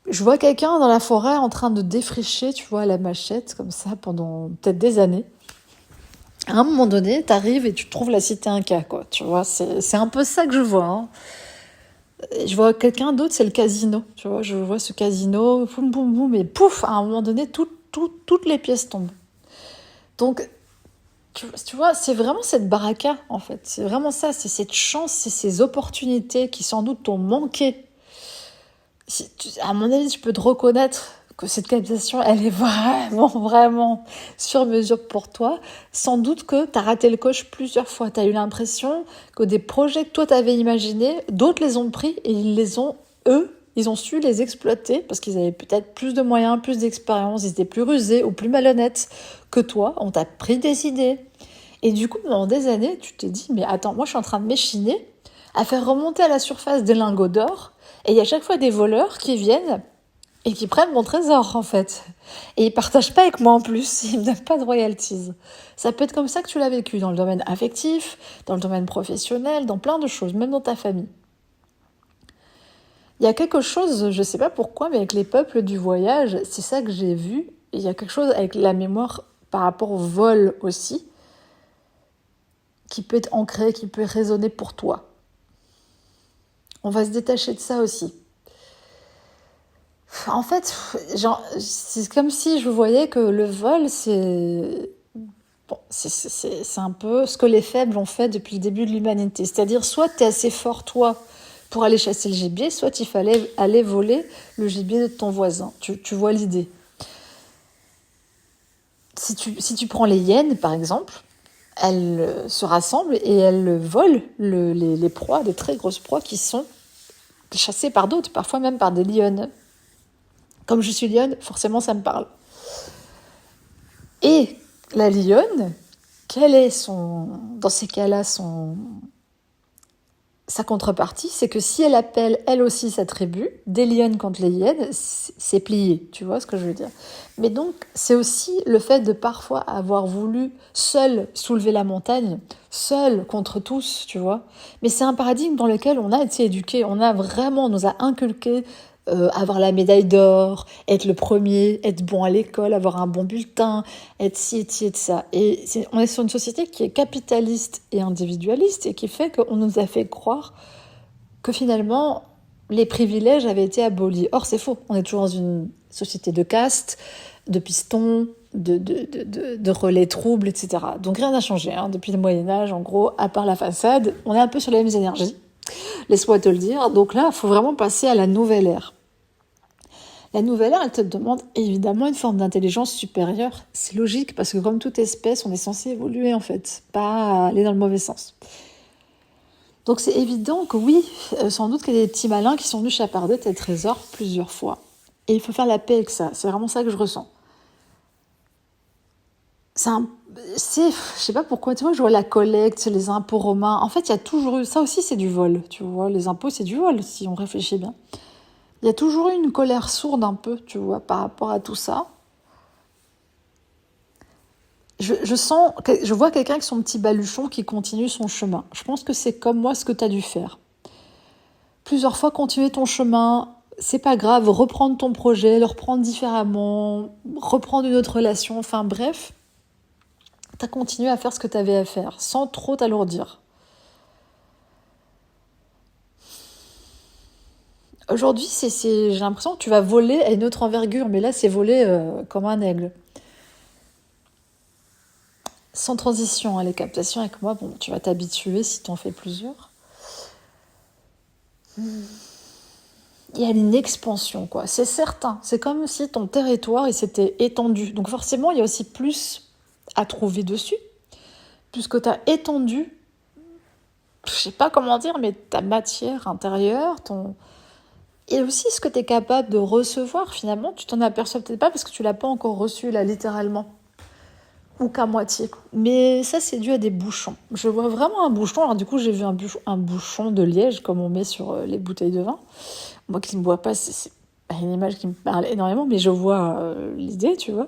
Je vois quelqu'un dans la forêt en train de défricher, tu vois, la machette, comme ça, pendant peut-être des années. À un moment donné, t'arrives et tu trouves la cité Inca, quoi. Tu vois, c'est un peu ça que je vois. Hein. Je vois quelqu'un d'autre, c'est le casino. Tu vois, je vois ce casino, boum, boum, boum, et pouf, à un moment donné, toutes les pièces tombent. Donc, tu vois, c'est vraiment cette baraka, en fait. C'est vraiment ça, c'est cette chance, c'est ces opportunités qui sans doute t'ont manqué. À mon avis, je peux te reconnaître que cette captation, elle est vraiment, vraiment sur mesure pour toi. Sans doute que tu as raté le coche plusieurs fois. Tu as eu l'impression que des projets que toi t'avais imaginés, d'autres les ont pris et ils ont su les exploiter parce qu'ils avaient peut-être plus de moyens, plus d'expérience, ils étaient plus rusés ou plus malhonnêtes que toi. On t'a pris des idées. Et du coup, pendant des années, tu t'es dit, mais attends, moi je suis en train de m'échiner à faire remonter à la surface des lingots d'or. Et il y a chaque fois des voleurs qui viennent et qui prennent mon trésor, en fait. Et ils partagent pas avec moi en plus, ils me donnent pas de royalties. Ça peut être comme ça que tu l'as vécu, dans le domaine affectif, dans le domaine professionnel, dans plein de choses, même dans ta famille. Il y a quelque chose, je sais pas pourquoi, mais avec les peuples du voyage, c'est ça que j'ai vu. Et il y a quelque chose avec la mémoire par rapport au vol aussi, qui peut être ancré, qui peut résonner pour toi. On va se détacher de ça aussi. En fait, c'est comme si je voyais que le vol, c'est un peu ce que les faibles ont fait depuis le début de l'humanité. C'est-à-dire, soit tu es assez fort, toi, pour aller chasser le gibier, soit il fallait aller voler le gibier de ton voisin. Tu vois l'idée. Si tu prends les hyènes, par exemple, elles se rassemblent et elles volent les proies, des très grosses proies qui sont chassées par d'autres, parfois même par des lionnes. Comme je suis lionne, forcément ça me parle. Et la lionne, quelle est dans ces cas-là, sa contrepartie, c'est que si elle appelle elle aussi sa tribu, des lionnes contre les hyènes, c'est plié, tu vois ce que je veux dire. Mais donc, c'est aussi le fait de parfois avoir voulu seul soulever la montagne, seul contre tous, tu vois. Mais c'est un paradigme dans lequel on a été éduqué, on nous a inculqué avoir la médaille d'or, être le premier, être bon à l'école, avoir un bon bulletin, être ci et ci et ça. Et on est sur une société qui est capitaliste et individualiste et qui fait qu'on nous a fait croire que finalement les privilèges avaient été abolis. Or c'est faux, on est toujours dans une société de caste, de pistons, de relais troubles, etc. Donc rien n'a changé depuis le Moyen-Âge, en gros, à part la façade, on est un peu sur les mêmes énergies. Laisse-moi te le dire. Donc là, il faut vraiment passer à la nouvelle ère. La nouvelle ère, elle te demande évidemment une forme d'intelligence supérieure. C'est logique, parce que comme toute espèce, on est censé évoluer en fait, pas aller dans le mauvais sens. Donc c'est évident que oui, sans doute qu'il y a des petits malins qui sont venus chaparder tes trésors plusieurs fois. Et il faut faire la paix avec ça. C'est vraiment ça que je ressens. Je sais pas pourquoi, tu vois, je vois la collecte, les impôts romains. En fait, il y a toujours eu, ça aussi c'est du vol, tu vois, les impôts c'est du vol, si on réfléchit bien. Il y a toujours eu une colère sourde un peu, tu vois, par rapport à tout ça. Je vois quelqu'un avec son petit baluchon qui continue son chemin. Je pense que c'est comme moi ce que tu as dû faire. Plusieurs fois continuer ton chemin, c'est pas grave, reprendre ton projet, le reprendre différemment, reprendre une autre relation, enfin bref. T'as continué à faire ce que t'avais à faire, sans trop t'alourdir. Aujourd'hui, j'ai l'impression que tu vas voler à une autre envergure, mais là, c'est voler comme un aigle. Sans transition, les captations avec moi, bon, tu vas t'habituer si t'en fais plusieurs. Il y a une expansion, quoi. C'est certain. C'est comme si ton territoire, il s'était étendu. Donc forcément, il y a aussi plus à trouver dessus, puisque t'as étendu, je sais pas comment dire, mais ta matière intérieure, et aussi ce que tu es capable de recevoir, finalement, tu t'en aperçois peut-être pas parce que tu l'as pas encore reçu, là, littéralement. Ou qu'à moitié. Mais ça, c'est dû à des bouchons. Je vois vraiment un bouchon. Alors du coup, j'ai vu un bouchon de liège, comme on met sur les bouteilles de vin. Moi qui ne bois pas, c'est une image qui me parle énormément, mais je vois l'idée, tu vois.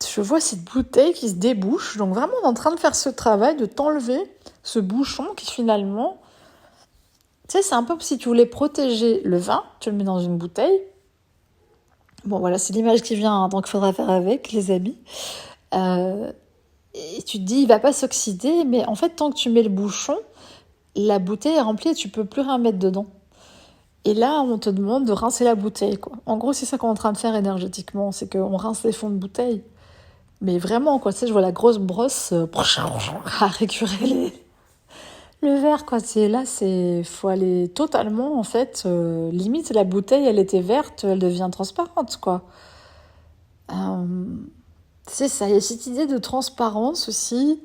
Je vois cette bouteille qui se débouche, donc vraiment en train de faire ce travail de t'enlever ce bouchon qui finalement, tu sais, c'est un peu comme si tu voulais protéger le vin, tu le mets dans une bouteille. Bon voilà, c'est l'image qui vient, hein, donc il faudra faire avec, les amis. Et tu te dis, il va pas s'oxyder, mais en fait, tant que tu mets le bouchon, la bouteille est remplie et tu peux plus rien mettre dedans. Et là, on te demande de rincer la bouteille, quoi. En gros, c'est ça qu'on est en train de faire énergétiquement, c'est qu'on rince les fonds de bouteille. Mais vraiment, quoi, tu sais, je vois la grosse brosse à récurer le verre, quoi. Là, faut aller totalement, en fait, limite, la bouteille, elle était verte, elle devient transparente, quoi. C'est ça, il y a cette idée de transparence aussi.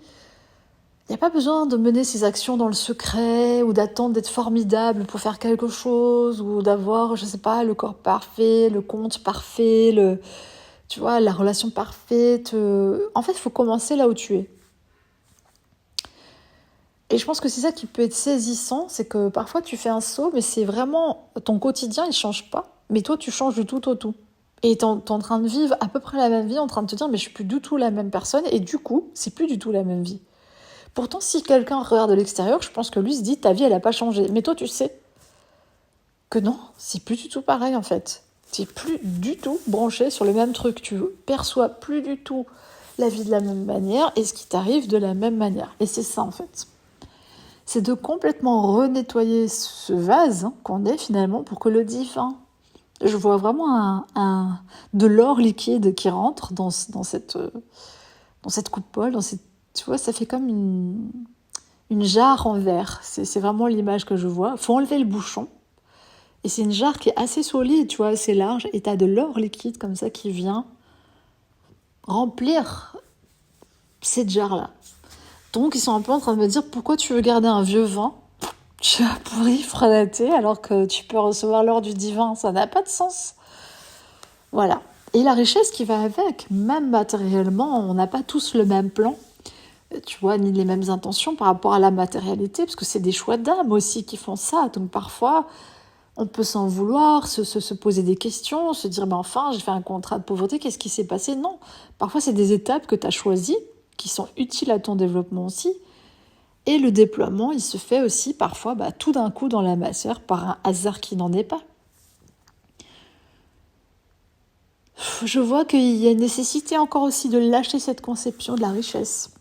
Il n'y a pas besoin de mener ses actions dans le secret ou d'attendre d'être formidable pour faire quelque chose ou d'avoir, je sais pas, le corps parfait, le compte parfait, tu vois, la relation parfaite. En fait, il faut commencer là où tu es. Et je pense que c'est ça qui peut être saisissant, c'est que parfois tu fais un saut, mais c'est vraiment ton quotidien, il change pas, mais toi tu changes du tout au tout. Et t'es en train de vivre à peu près la même vie, en train de te dire mais je suis plus du tout la même personne, et du coup c'est plus du tout la même vie. Pourtant si quelqu'un regarde de l'extérieur, je pense que lui se dit ta vie elle a pas changé, mais toi tu sais que non, c'est plus du tout pareil en fait. T'es plus du tout branché sur le même truc, tu perçois plus du tout la vie de la même manière et ce qui t'arrive de la même manière. Et c'est ça en fait. C'est de complètement renettoyer ce vase qu'on est finalement pour que le divin. Je vois vraiment de l'or liquide qui rentre dans cette coupole, tu vois, ça fait comme une jarre en verre. C'est vraiment l'image que je vois. Faut enlever le bouchon. Et c'est une jarre qui est assez solide, tu vois, assez large. Et t'as de l'or liquide comme ça qui vient remplir cette jarre-là. Donc ils sont un peu en train de me dire pourquoi tu veux garder un vieux vin tu as pourri, frelaté, alors que tu peux recevoir l'or du divin. Ça n'a pas de sens. Voilà. Et la richesse qui va avec, même matériellement, on n'a pas tous le même plan, tu vois, ni les mêmes intentions par rapport à la matérialité, parce que c'est des choix d'âme aussi qui font ça. Donc parfois, on peut s'en vouloir, se poser des questions, se dire, mais enfin, j'ai fait un contrat de pauvreté, qu'est-ce qui s'est passé? Non. Parfois, c'est des étapes que tu as choisies, qui sont utiles à ton développement aussi. Et le déploiement, il se fait aussi parfois tout d'un coup dans la masseur par un hasard qui n'en est pas. Je vois qu'il y a une nécessité encore aussi de lâcher cette conception de la richesse.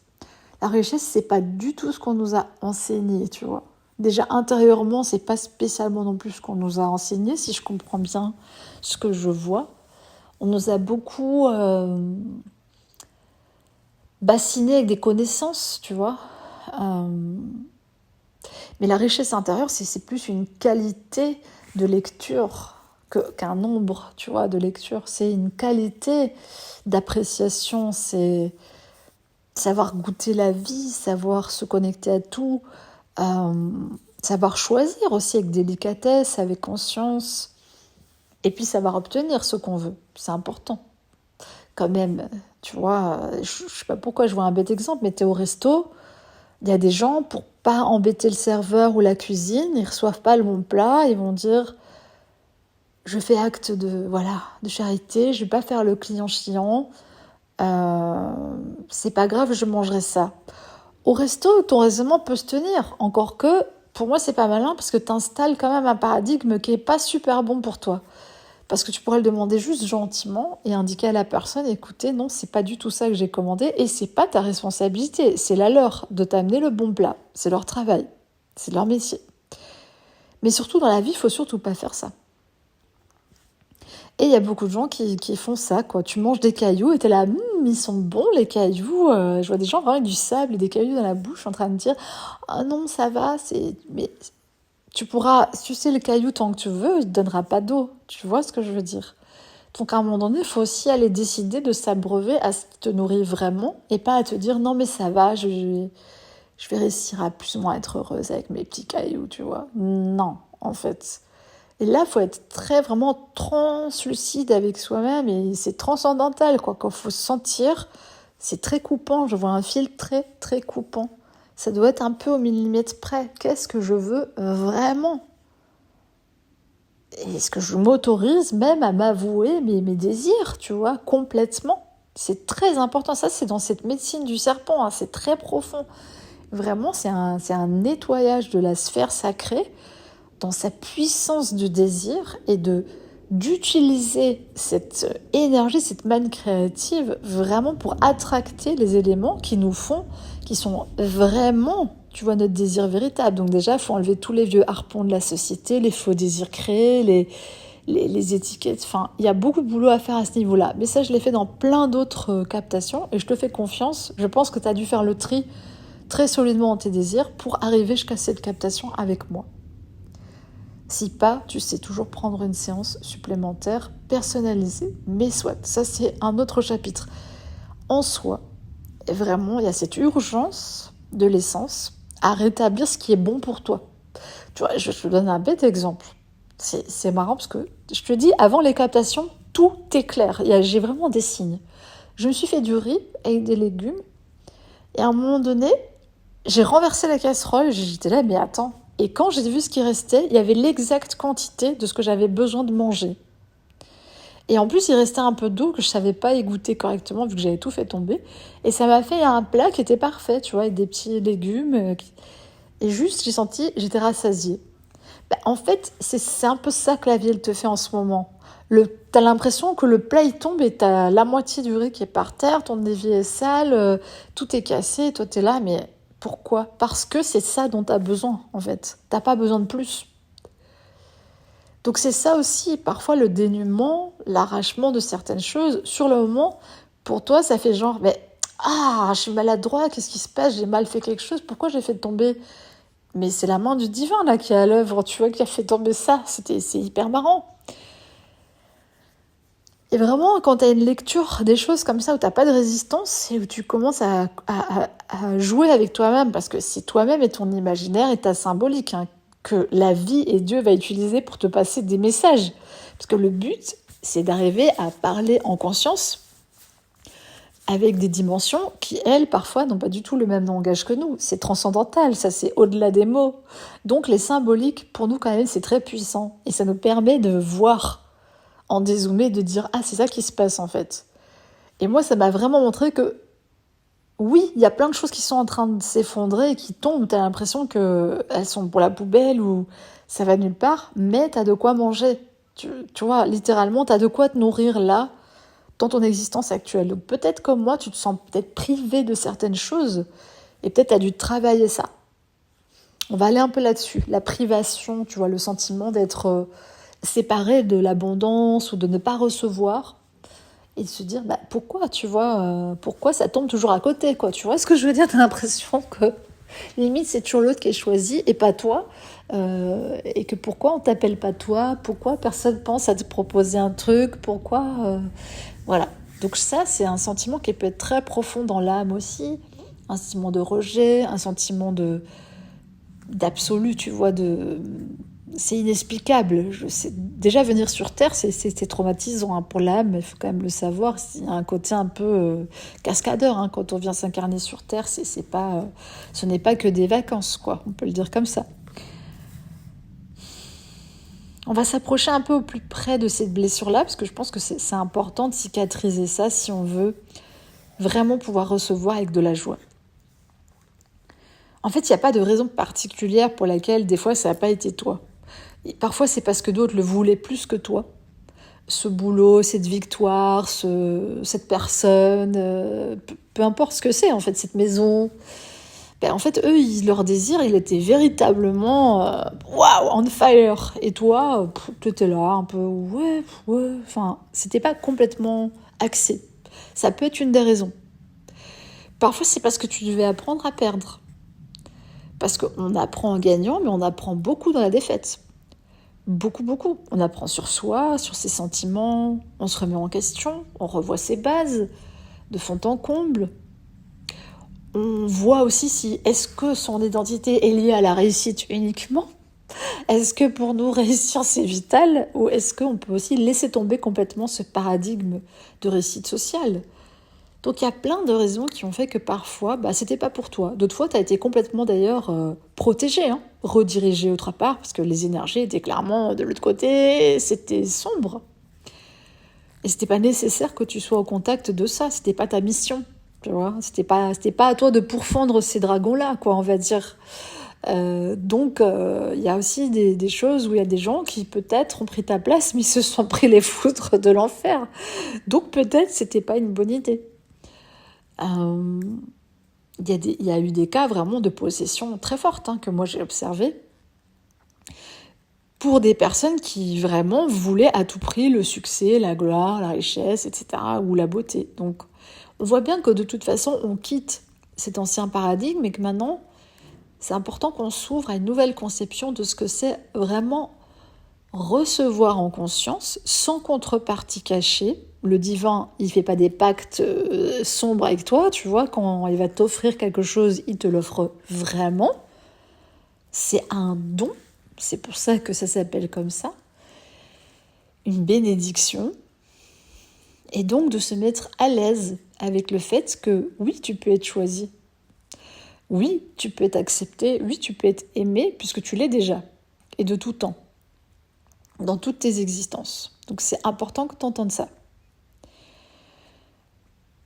La richesse, c'est pas du tout ce qu'on nous a enseigné, tu vois. Déjà intérieurement, c'est pas spécialement non plus ce qu'on nous a enseigné, si je comprends bien ce que je vois. On nous a beaucoup bassiné avec des connaissances, tu vois. Mais la richesse intérieure, c'est plus une qualité de lecture qu'un nombre, tu vois, de lecture. C'est une qualité d'appréciation, c'est savoir goûter la vie, savoir se connecter à tout, savoir choisir aussi avec délicatesse, avec conscience, et puis savoir obtenir ce qu'on veut. C'est important. Quand même, tu vois, je sais pas pourquoi je vois un bête exemple, mais t'es au resto, il y a des gens, pour pas embêter le serveur ou la cuisine, ils reçoivent pas le bon plat, ils vont dire je fais acte de charité, je vais pas faire le client chiant, c'est pas grave, je mangerai ça. Au resto, ton raisonnement peut se tenir, encore que pour moi c'est pas malin parce que t'installes quand même un paradigme qui est pas super bon pour toi. Parce que tu pourrais le demander juste gentiment et indiquer à la personne, écoutez, non, c'est pas du tout ça que j'ai commandé et c'est pas ta responsabilité, c'est la leur de t'amener le bon plat. C'est leur travail, c'est leur métier. Mais surtout dans la vie, il faut surtout pas faire ça. Et il y a beaucoup de gens qui font ça, quoi. Tu manges des cailloux et t'es là, ils sont bons les cailloux. Je vois des gens vraiment avec du sable et des cailloux dans la bouche en train de dire, ah non, ça va, mais tu pourras sucer le caillou tant que tu veux, il ne te donnera pas d'eau. Tu vois ce que je veux dire? Donc à un moment donné, il faut aussi aller décider de s'abreuver à ce qui te nourrit vraiment et pas à te dire non mais ça va, je vais réussir à plus ou moins être heureuse avec mes petits cailloux, tu vois. Non, en fait. Et là, il faut être vraiment translucide avec soi-même et c'est transcendantal, quoi. Quand il faut se sentir, c'est très coupant. Je vois un fil très, très coupant. Ça doit être un peu au millimètre près. Qu'est-ce que je veux vraiment? est-ce que je m'autorise même à m'avouer mes désirs, tu vois, complètement? C'est très important, ça c'est dans cette médecine du serpent, hein, c'est très profond. Vraiment, c'est un nettoyage de la sphère sacrée dans sa puissance du désir et d'utiliser cette énergie, cette manne créative vraiment pour attracter les éléments qui sont vraiment, tu vois, notre désir véritable. Donc déjà, il faut enlever tous les vieux harpons de la société, les faux désirs créés, les étiquettes. Enfin, il y a beaucoup de boulot à faire à ce niveau-là. Mais ça, je l'ai fait dans plein d'autres captations et je te fais confiance. Je pense que tu as dû faire le tri très solidement dans tes désirs pour arriver jusqu'à cette captation avec moi. Si pas, tu sais toujours prendre une séance supplémentaire personnalisée, mais soit, ça c'est un autre chapitre. En soi, vraiment, il y a cette urgence de l'essence à rétablir ce qui est bon pour toi. Tu vois, je te donne un bête exemple. C'est marrant parce que je te dis, avant les captations, tout est clair. J'ai vraiment des signes. Je me suis fait du riz avec des légumes et à un moment donné, j'ai renversé la casserole et j'étais là, mais attends. Et quand j'ai vu ce qui restait, il y avait l'exacte quantité de ce que j'avais besoin de manger. Et en plus, il restait un peu d'eau que je savais pas égoutter correctement vu que j'avais tout fait tomber. Et ça m'a fait un plat qui était parfait, tu vois, avec des petits légumes. Et juste, j'étais rassasiée. En fait, c'est un peu ça que la vie, elle te fait en ce moment. T'as l'impression que le plat, il tombe et t'as la moitié du riz qui est par terre, ton évier est sale, tout est cassé, et toi, t'es là, mais pourquoi ? Parce que c'est ça dont t'as besoin, en fait. T'as pas besoin de plus. Donc c'est ça aussi, parfois le dénuement, l'arrachement de certaines choses. Sur le moment, pour toi, ça fait genre, je suis maladroit, qu'est-ce qui se passe ? J'ai mal fait quelque chose, pourquoi j'ai fait tomber ? Mais c'est la main du divin là qui est à l'œuvre, tu vois, qui a fait tomber ça. C'est hyper marrant. Et vraiment, quand tu as une lecture des choses comme ça, où tu n'as pas de résistance, et où tu commences à jouer avec toi-même, parce que c'est toi-même et ton imaginaire et ta symbolique, hein, que la vie et Dieu va utiliser pour te passer des messages. Parce que le but, c'est d'arriver à parler en conscience avec des dimensions qui, elles, parfois, n'ont pas du tout le même langage que nous. C'est transcendantal, ça c'est au-delà des mots. Donc les symboliques, pour nous quand même, c'est très puissant. Et ça nous permet de voir en dézoomer, de dire « Ah, c'est ça qui se passe en fait ». Et moi, ça m'a vraiment montré que oui, il y a plein de choses qui sont en train de s'effondrer et qui tombent. T'as l'impression qu'elles sont pour la poubelle ou ça va nulle part, mais t'as de quoi manger. Tu vois, littéralement, t'as de quoi te nourrir là, dans ton existence actuelle. Donc peut-être comme moi, tu te sens peut-être privé de certaines choses et peut-être tu as dû travailler ça. On va aller un peu là-dessus. La privation, tu vois, le sentiment d'être séparé de l'abondance ou de ne pas recevoir et de se dire pourquoi, tu vois, pourquoi ça tombe toujours à côté, quoi. Tu vois ce que je veux dire ? T'as l'impression que limite c'est toujours l'autre qui est choisi et pas toi. Et que pourquoi on t'appelle pas toi ? Pourquoi personne pense à te proposer un truc ? Pourquoi voilà. Donc ça, c'est un sentiment qui peut être très profond dans l'âme aussi. Un sentiment de rejet, un sentiment d'absolu, tu vois, c'est inexplicable. Déjà, venir sur Terre, c'est traumatisant pour l'âme, il faut quand même le savoir. Il y a un côté un peu cascadeur, hein, quand on vient s'incarner sur Terre, ce n'est pas que des vacances, quoi. On peut le dire comme ça. On va s'approcher un peu au plus près de cette blessure-là, parce que je pense que c'est important de cicatriser ça si on veut vraiment pouvoir recevoir avec de la joie. En fait, il n'y a pas de raison particulière pour laquelle, des fois, ça n'a pas été toi. Et parfois, c'est parce que d'autres le voulaient plus que toi. Ce boulot, cette victoire, cette personne, peu importe ce que c'est, en fait, cette maison. En fait, eux, leur désir, il était véritablement on fire. Et toi, tu étais là, un peu, ouais. Enfin, c'était pas complètement axé. Ça peut être une des raisons. Parfois, c'est parce que tu devais apprendre à perdre. Parce qu'on apprend en gagnant, mais on apprend beaucoup dans la défaite. Beaucoup, beaucoup. On apprend sur soi, sur ses sentiments, on se remet en question, on revoit ses bases de fond en comble. On voit aussi est-ce que son identité est liée à la réussite uniquement ? Est-ce que pour nous réussir c'est vital ? Ou est-ce qu'on peut aussi laisser tomber complètement ce paradigme de réussite sociale ? Donc il y a plein de raisons qui ont fait que parfois, c'était pas pour toi. D'autres fois, tu as été complètement d'ailleurs protégé, redirigé autre part, parce que les énergies étaient clairement de l'autre côté, c'était sombre. Et c'était pas nécessaire que tu sois au contact de ça, c'était pas ta mission, tu vois. C'était pas à toi de pourfendre ces dragons-là, quoi, on va dire. Donc, il y a aussi des choses où il y a des gens qui peut-être ont pris ta place, mais se sont pris les foudres de l'enfer. Donc peut-être c'était pas une bonne idée. Il y a eu des cas vraiment de possession très fortes que moi j'ai observé pour des personnes qui vraiment voulaient à tout prix le succès, la gloire, la richesse, etc. ou la beauté. Donc on voit bien que de toute façon on quitte cet ancien paradigme et que maintenant c'est important qu'on s'ouvre à une nouvelle conception de ce que c'est vraiment recevoir en conscience, sans contrepartie cachée. Le divin, il fait pas des pactes sombres avec toi, tu vois, quand il va t'offrir quelque chose, il te l'offre vraiment. C'est un don, c'est pour ça que ça s'appelle comme ça. Une bénédiction. Et donc de se mettre à l'aise avec le fait que oui, tu peux être choisi. Oui, tu peux être accepté, oui, tu peux être aimé, puisque tu l'es déjà, et de tout temps, dans toutes tes existences. Donc c'est important que tu entendes ça.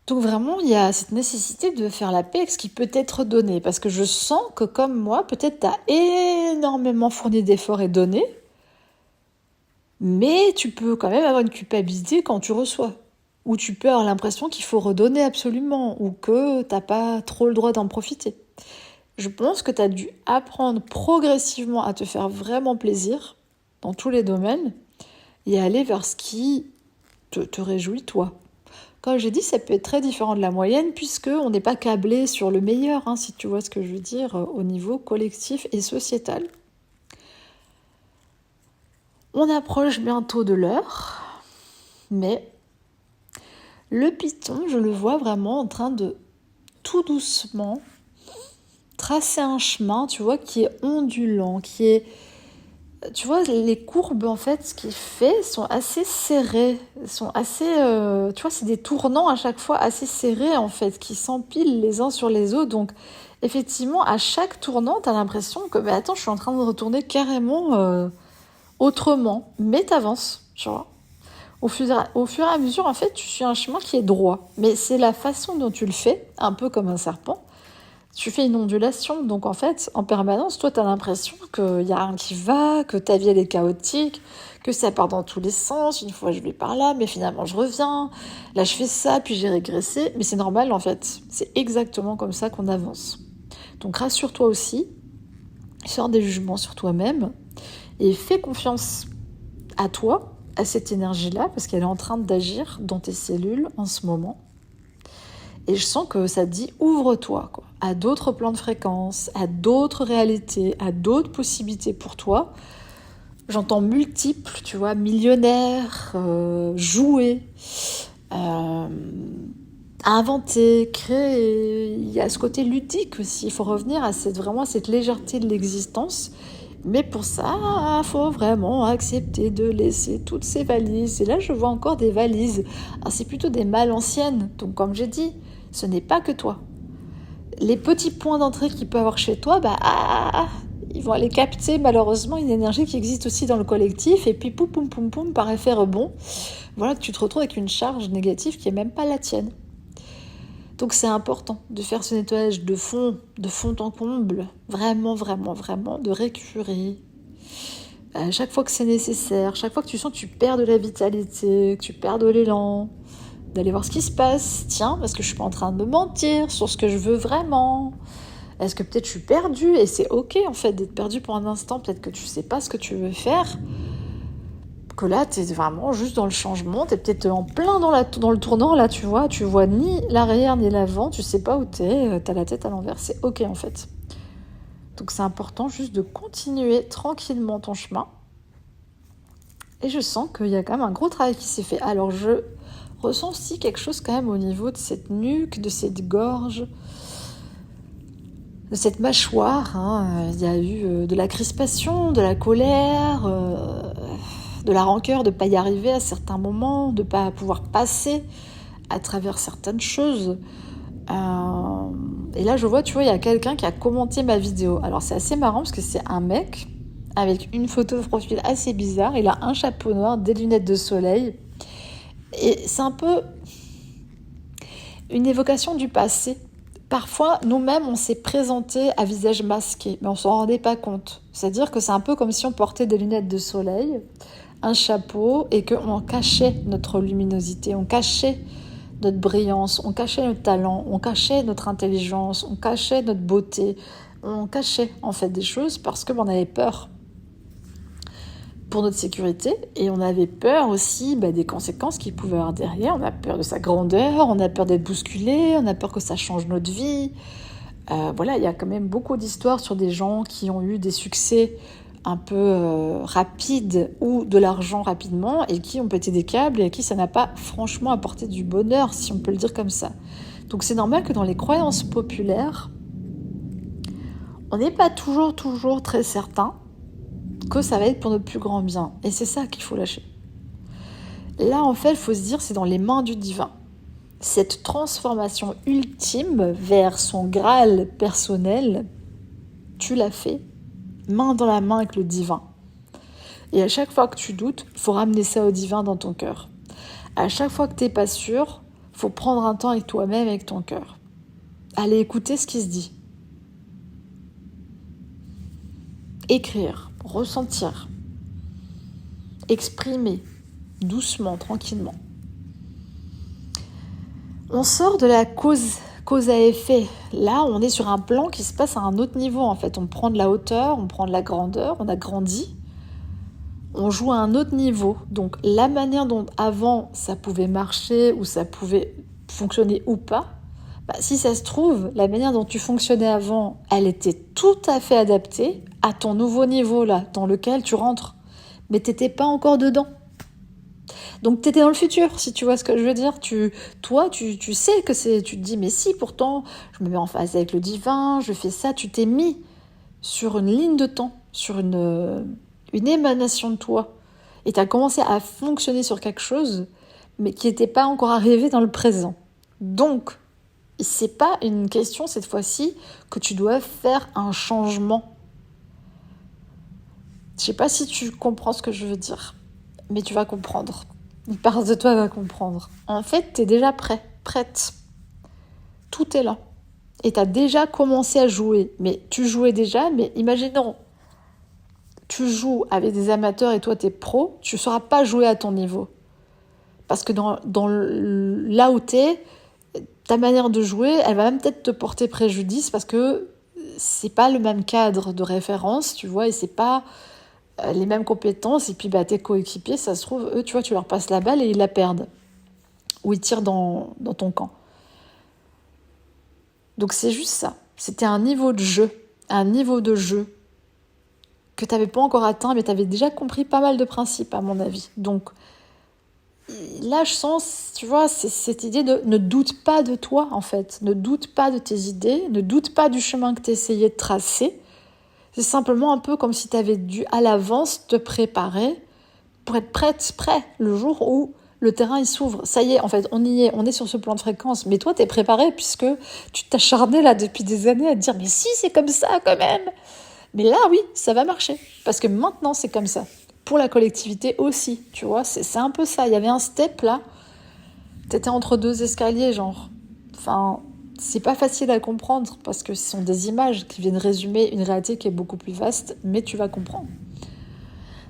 Donc vraiment, il y a cette nécessité de faire la paix avec ce qui peut être donné, parce que je sens que comme moi, peut-être tu as énormément fourni d'efforts et donné, mais tu peux quand même avoir une culpabilité quand tu reçois, ou tu peux avoir l'impression qu'il faut redonner absolument, ou que tu n'as pas trop le droit d'en profiter. Je pense que tu as dû apprendre progressivement à te faire vraiment plaisir dans tous les domaines et aller vers ce qui te réjouit toi. Comme j'ai dit, ça peut être très différent de la moyenne puisqu'on n'est pas câblé sur le meilleur, si tu vois ce que je veux dire, au niveau collectif et sociétal. On approche bientôt de l'heure, mais le python, je le vois vraiment en train de tout doucement tracer un chemin, tu vois, qui est ondulant, qui est... Tu vois, les courbes, en fait, ce qu'il fait, sont assez serrées, sont assez... tu vois, c'est des tournants à chaque fois assez serrés, en fait, qui s'empilent les uns sur les autres. Donc, effectivement, à chaque tournant, t'as l'impression que, attends, je suis en train de retourner carrément autrement. Mais t'avances, tu vois. Au fur et à mesure, en fait, tu suis un chemin qui est droit. Mais c'est la façon dont tu le fais, un peu comme un serpent. Tu fais une ondulation, donc en fait, en permanence, toi, tu as l'impression qu'il y a rien qui va, que ta vie, elle est chaotique, que ça part dans tous les sens. Une fois, je vais par là, mais finalement, je reviens. Là, je fais ça, puis j'ai régressé. Mais c'est normal, en fait. C'est exactement comme ça qu'on avance. Donc, rassure-toi aussi, sors des jugements sur toi-même, et fais confiance à toi, à cette énergie-là, parce qu'elle est en train d'agir dans tes cellules en ce moment. Et je sens que ça te dit ouvre-toi à d'autres plans de fréquence, à d'autres réalités, à d'autres possibilités pour toi. J'entends multiples, tu vois, millionnaire, jouer, inventer, créer. Il y a ce côté ludique aussi. Il faut revenir à cette légèreté de l'existence. Mais pour ça, il faut vraiment accepter de laisser toutes ces valises. Et là, je vois encore des valises. Alors, c'est plutôt des malles anciennes. Donc, comme j'ai dit, ce n'est pas que toi. Les petits points d'entrée qu'il peut avoir chez toi, ils vont aller capter malheureusement une énergie qui existe aussi dans le collectif. Et puis, poum, poum, poum, poum, par effet rebond, voilà que tu te retrouves avec une charge négative qui n'est même pas la tienne. Donc c'est important de faire ce nettoyage de fond en comble, vraiment, vraiment, vraiment, de récurer. Chaque fois que c'est nécessaire, chaque fois que tu sens que tu perds de la vitalité, que tu perds de l'élan, d'aller voir ce qui se passe. Tiens, est-ce que je suis pas en train de me mentir sur ce que je veux vraiment ? Est-ce que peut-être je suis perdue ? Et c'est ok en fait d'être perdue pour un instant, peut-être que tu sais pas ce que tu veux faire. Que là, t'es vraiment juste dans le changement, t'es peut-être en plein dans le tournant, là, tu vois ni l'arrière ni l'avant, tu sais pas où t'es la tête à l'envers, c'est ok en fait. Donc c'est important juste de continuer tranquillement ton chemin. Et je sens qu'il y a quand même un gros travail qui s'est fait. Alors je ressens aussi quelque chose quand même au niveau de cette nuque, de cette gorge, de cette mâchoire. Il y a eu de la crispation, de la colère... de la rancœur de ne pas y arriver à certains moments, de ne pas pouvoir passer à travers certaines choses. Et là, je vois, tu vois, il y a quelqu'un qui a commenté ma vidéo. Alors, c'est assez marrant parce que c'est un mec avec une photo de profil assez bizarre. Il a un chapeau noir, des lunettes de soleil. Et c'est un peu une évocation du passé. Parfois, nous-mêmes, on s'est présenté à visage masqué, mais on s'en rendait pas compte. C'est-à-dire que c'est un peu comme si on portait des lunettes de soleil, un chapeau, et qu'on cachait notre luminosité, on cachait notre brillance, on cachait notre talent, on cachait notre intelligence, on cachait notre beauté, on cachait en fait des choses parce qu'on avait peur pour notre sécurité et on avait peur aussi des conséquences qu'il pouvait avoir derrière. On a peur de sa grandeur, on a peur d'être bousculé, on a peur que ça change notre vie. Voilà, il y a quand même beaucoup d'histoires sur des gens qui ont eu des succès un peu rapides ou de l'argent rapidement et qui ont pété des câbles et à qui ça n'a pas franchement apporté du bonheur, si on peut le dire comme ça. Donc c'est normal que dans les croyances populaires, on n'est pas toujours très certain que ça va être pour notre plus grand bien. Et c'est ça qu'il faut lâcher. Là, en fait, il faut se dire, c'est dans les mains du divin. Cette transformation ultime vers son Graal personnel, tu l'as fait, main dans la main avec le divin. Et à chaque fois que tu doutes, il faut ramener ça au divin dans ton cœur. À chaque fois que tu n'es pas sûr, il faut prendre un temps avec toi-même, avec ton cœur. Aller écouter ce qui se dit. Écrire, ressentir, exprimer, doucement, tranquillement. On sort de la cause à effet. Là, on est sur un plan qui se passe à un autre niveau, en fait. On prend de la hauteur, on prend de la grandeur, on a grandi. On joue à un autre niveau. Donc, la manière dont avant ça pouvait marcher ou ça pouvait fonctionner ou pas, si ça se trouve, la manière dont tu fonctionnais avant, elle était tout à fait adaptée à ton nouveau niveau là, dans lequel tu rentres. Mais tu n'étais pas encore dedans. Donc tu étais dans le futur, si tu vois ce que je veux dire. Toi, tu sais que c'est... Tu te dis, mais si, pourtant, je me mets en phase avec le divin, je fais ça. Tu t'es mis sur une ligne de temps, sur une émanation de toi. Et tu as commencé à fonctionner sur quelque chose, mais qui n'était pas encore arrivé dans le présent. Donc, c'est pas une question, cette fois-ci, que tu dois faire un changement. Je sais pas si tu comprends ce que je veux dire, mais tu vas comprendre. Une part de toi va comprendre. En fait, tu es déjà prête. Tout est là. Et tu as déjà commencé à jouer. Mais tu jouais déjà, mais imaginons, tu joues avec des amateurs et toi, tu es pro, tu ne sauras pas jouer à ton niveau. Parce que là où tu es, ta manière de jouer, elle va même peut-être te porter préjudice parce que c'est pas le même cadre de référence, tu vois, et c'est pas les mêmes compétences. Et puis tes coéquipiers, ça se trouve, eux, tu vois, tu leur passes la balle et ils la perdent. Ou ils tirent dans ton camp. Donc c'est juste ça. C'était un niveau de jeu que tu n'avais pas encore atteint, mais tu avais déjà compris pas mal de principes, à mon avis. Donc là, je sens, tu vois, c'est cette idée de ne doute pas de toi, en fait. Ne doute pas de tes idées, ne doute pas du chemin que tu essayais de tracer. C'est simplement un peu comme si tu avais dû, à l'avance, te préparer pour être prêt, le jour où le terrain il s'ouvre. Ça y est, en fait, on y est, on est sur ce plan de fréquence. Mais toi, t'es préparé puisque tu t'acharnais là depuis des années à te dire « Mais si, c'est comme ça quand même !» Mais là, oui, ça va marcher. Parce que maintenant, c'est comme ça. Pour la collectivité aussi, tu vois, c'est un peu ça. Il y avait un step là, t'étais entre deux escaliers, genre. Enfin, c'est pas facile à comprendre parce que ce sont des images qui viennent résumer une réalité qui est beaucoup plus vaste, mais tu vas comprendre.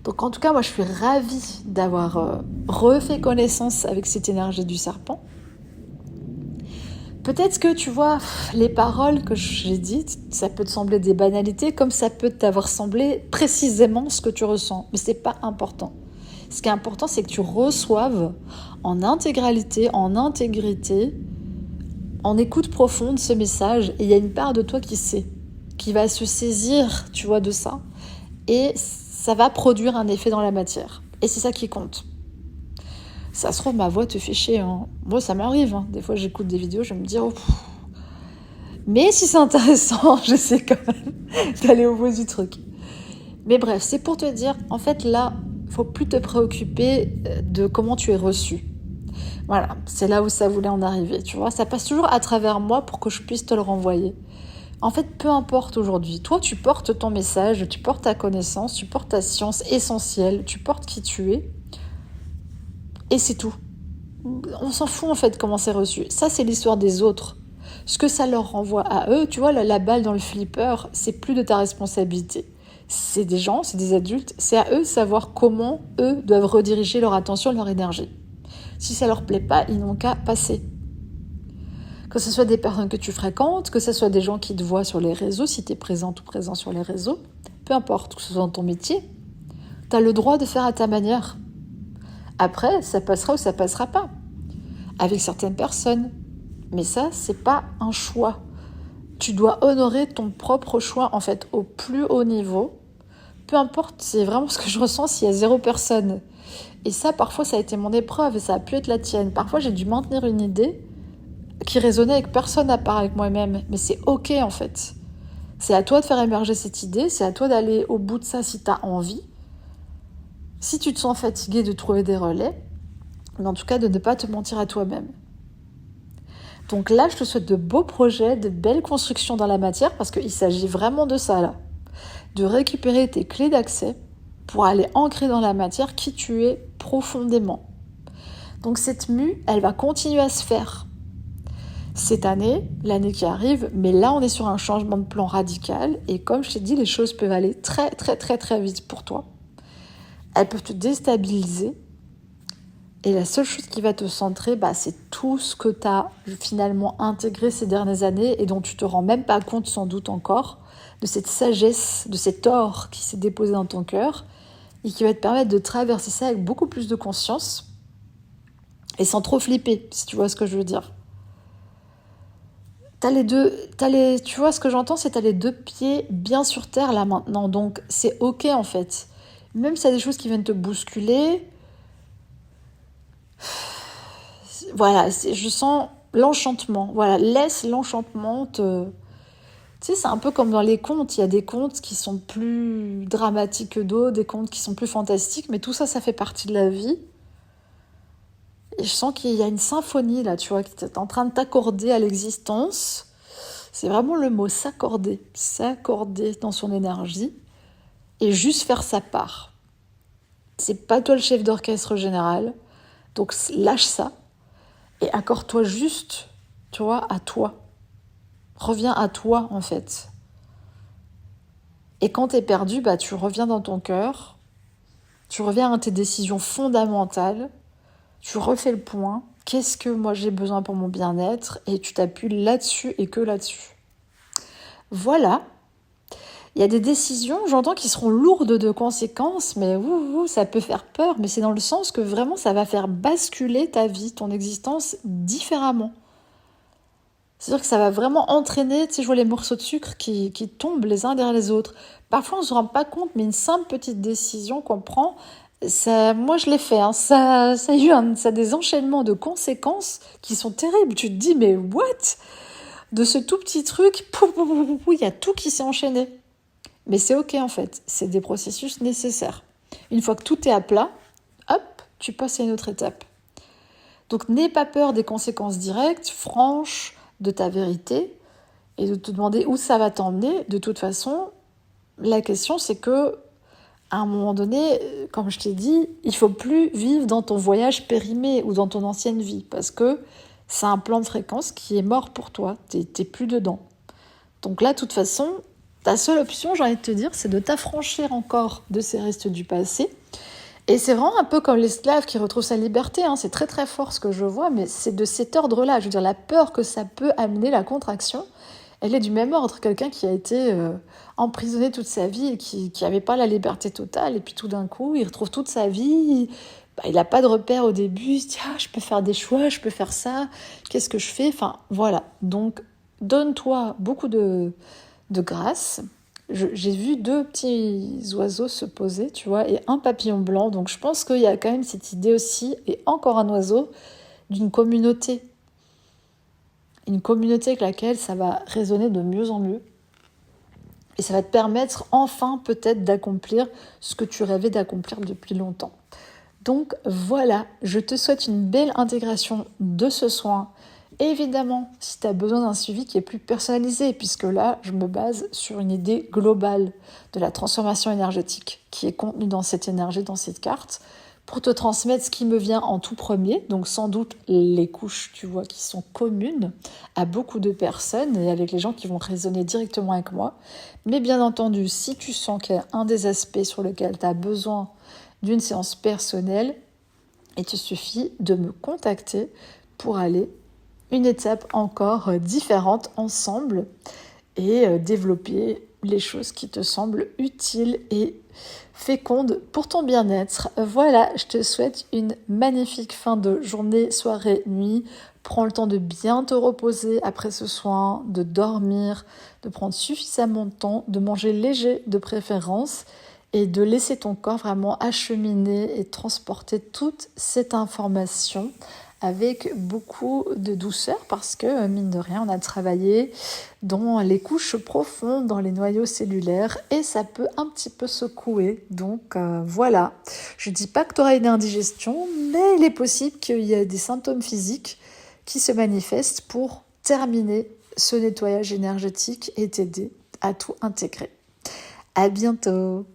Donc en tout cas, moi je suis ravie d'avoir refait connaissance avec cette énergie du serpent. Peut-être que tu vois, les paroles que j'ai dites, ça peut te sembler des banalités, comme ça peut t'avoir semblé précisément ce que tu ressens. Mais c'est pas important. Ce qui est important, c'est que tu reçoives en intégralité, en intégrité, en écoute profonde ce message. Et il y a une part de toi qui sait, qui va se saisir, tu vois, de ça. Et ça va produire un effet dans la matière. Et c'est ça qui compte. Ça se trouve, ma voix te fait chier. Hein. Moi, ça m'arrive. Hein. Des fois, j'écoute des vidéos, je me dis... Oh, mais si c'est intéressant, j'essaie quand même d'aller au bout du truc. Mais bref, c'est pour te dire, en fait, là, il ne faut plus te préoccuper de comment tu es reçu. Voilà, c'est là où ça voulait en arriver, tu vois. Ça passe toujours à travers moi pour que je puisse te le renvoyer. En fait, peu importe aujourd'hui. Toi, tu portes ton message, tu portes ta connaissance, tu portes ta science essentielle, tu portes qui tu es. Et c'est tout. On s'en fout en fait comment c'est reçu. Ça, c'est l'histoire des autres. Ce que ça leur renvoie à eux, tu vois, la balle dans le flipper, c'est plus de ta responsabilité. C'est des gens, c'est des adultes, c'est à eux de savoir comment eux doivent rediriger leur attention, leur énergie. Si ça leur plaît pas, ils n'ont qu'à passer. Que ce soit des personnes que tu fréquentes, que ce soit des gens qui te voient sur les réseaux, si tu es présente ou présent sur les réseaux, peu importe, que ce soit dans ton métier, tu as le droit de faire à ta manière. Après, ça passera ou ça passera pas. Avec certaines personnes. Mais ça, c'est pas un choix. Tu dois honorer ton propre choix, en fait, au plus haut niveau. Peu importe, c'est vraiment ce que je ressens s'il y a 0 personne. Et ça, parfois, ça a été mon épreuve et ça a pu être la tienne. Parfois, j'ai dû maintenir une idée qui résonnait avec personne à part avec moi-même. Mais c'est OK, en fait. C'est à toi de faire émerger cette idée, c'est à toi d'aller au bout de ça si tu as envie. Si tu te sens fatigué de trouver des relais, mais en tout cas de ne pas te mentir à toi-même. Donc là, je te souhaite de beaux projets, de belles constructions dans la matière, parce qu'il s'agit vraiment de ça là. De récupérer tes clés d'accès pour aller ancrer dans la matière qui tu es profondément. Donc cette mue, elle va continuer à se faire. Cette année, l'année qui arrive, mais là on est sur un changement de plan radical, et comme je t'ai dit, les choses peuvent aller très très très très vite pour toi. Elles peuvent te déstabiliser, et la seule chose qui va te centrer, c'est tout ce que tu as finalement intégré ces dernières années et dont tu te rends même pas compte sans doute encore, de cette sagesse, de cet or qui s'est déposé dans ton cœur et qui va te permettre de traverser ça avec beaucoup plus de conscience et sans trop flipper, si tu vois ce que je veux dire. Tu vois ce que j'entends, c'est que tu as les 2 pieds bien sur terre là maintenant, donc c'est OK en fait. Même s'il y a des choses qui viennent te bousculer, voilà, je sens l'enchantement. Voilà, laisse l'enchantement te... Tu sais, c'est un peu comme dans les contes. Il y a des contes qui sont plus dramatiques que d'autres, des contes qui sont plus fantastiques, mais tout ça, ça fait partie de la vie. Et je sens qu'il y a une symphonie, là, tu vois, qui est en train de t'accorder à l'existence. C'est vraiment le mot, s'accorder. S'accorder dans son énergie et juste faire sa part. C'est pas toi le chef d'orchestre général, donc lâche ça. Et accorde-toi juste, tu vois, à toi. Reviens à toi, en fait. Et quand t'es perdu, tu reviens dans ton cœur, tu reviens à tes décisions fondamentales, tu refais le point. Qu'est-ce que moi j'ai besoin pour mon bien-être? Et tu t'appuies là-dessus et que là-dessus. Voilà. Il y a des décisions, j'entends, qui seront lourdes de conséquences, mais ça peut faire peur, mais c'est dans le sens que vraiment ça va faire basculer ta vie, ton existence différemment. C'est-à-dire que ça va vraiment entraîner, tu sais, je vois les morceaux de sucre qui tombent les uns derrière les autres. Parfois on ne se rend pas compte, mais une simple petite décision qu'on prend, ça, moi je l'ai fait, hein, ça a des enchaînements de conséquences qui sont terribles. Tu te dis, mais what? De ce tout petit truc, il y a tout qui s'est enchaîné. Mais c'est OK en fait, c'est des processus nécessaires. Une fois que tout est à plat, hop, tu passes à une autre étape. Donc n'aie pas peur des conséquences directes, franches, de ta vérité, et de te demander où ça va t'emmener. De toute façon, la question c'est que, à un moment donné, comme je t'ai dit, il faut plus vivre dans ton voyage périmé ou dans ton ancienne vie, parce que c'est un plan de fréquence qui est mort pour toi, t'es plus dedans. Donc là, de toute façon, ta seule option, j'ai envie de te dire, c'est de t'affranchir encore de ces restes du passé. Et c'est vraiment un peu comme l'esclave qui retrouve sa liberté, hein. C'est très très fort ce que je vois, mais c'est de cet ordre-là. Je veux dire, la peur que ça peut amener, la contraction, elle est du même ordre. Quelqu'un qui a été emprisonné toute sa vie et qui n'avait pas la liberté totale, et puis tout d'un coup, il retrouve toute sa vie, il n'a pas de repère au début, il se dit « Ah, je peux faire des choix, je peux faire ça, qu'est-ce que je fais ?» Enfin, voilà. Donc, donne-toi beaucoup de grâce. J'ai vu 2 petits oiseaux se poser, tu vois, et un papillon blanc. Donc je pense qu'il y a quand même cette idée aussi, et encore un oiseau, d'une communauté. Une communauté avec laquelle ça va résonner de mieux en mieux. Et ça va te permettre enfin peut-être d'accomplir ce que tu rêvais d'accomplir depuis longtemps. Donc voilà, je te souhaite une belle intégration de ce soin. Évidemment, si tu as besoin d'un suivi qui est plus personnalisé, puisque là, je me base sur une idée globale de la transformation énergétique qui est contenue dans cette énergie, dans cette carte, pour te transmettre ce qui me vient en tout premier, donc sans doute les couches, tu vois, qui sont communes à beaucoup de personnes et avec les gens qui vont résonner directement avec moi. Mais bien entendu, si tu sens qu'il y a un des aspects sur lequel tu as besoin d'une séance personnelle, il te suffit de me contacter pour aller une étape encore différente ensemble et développer les choses qui te semblent utiles et fécondes pour ton bien-être. Voilà, je te souhaite une magnifique fin de journée, soirée, nuit. Prends le temps de bien te reposer après ce soin, de dormir, de prendre suffisamment de temps, de manger léger de préférence et de laisser ton corps vraiment acheminer et transporter toute cette information avec beaucoup de douceur parce que, mine de rien, on a travaillé dans les couches profondes, dans les noyaux cellulaires et ça peut un petit peu secouer. Donc voilà, je ne dis pas que tu auras une indigestion, mais il est possible qu'il y ait des symptômes physiques qui se manifestent pour terminer ce nettoyage énergétique et t'aider à tout intégrer. À bientôt!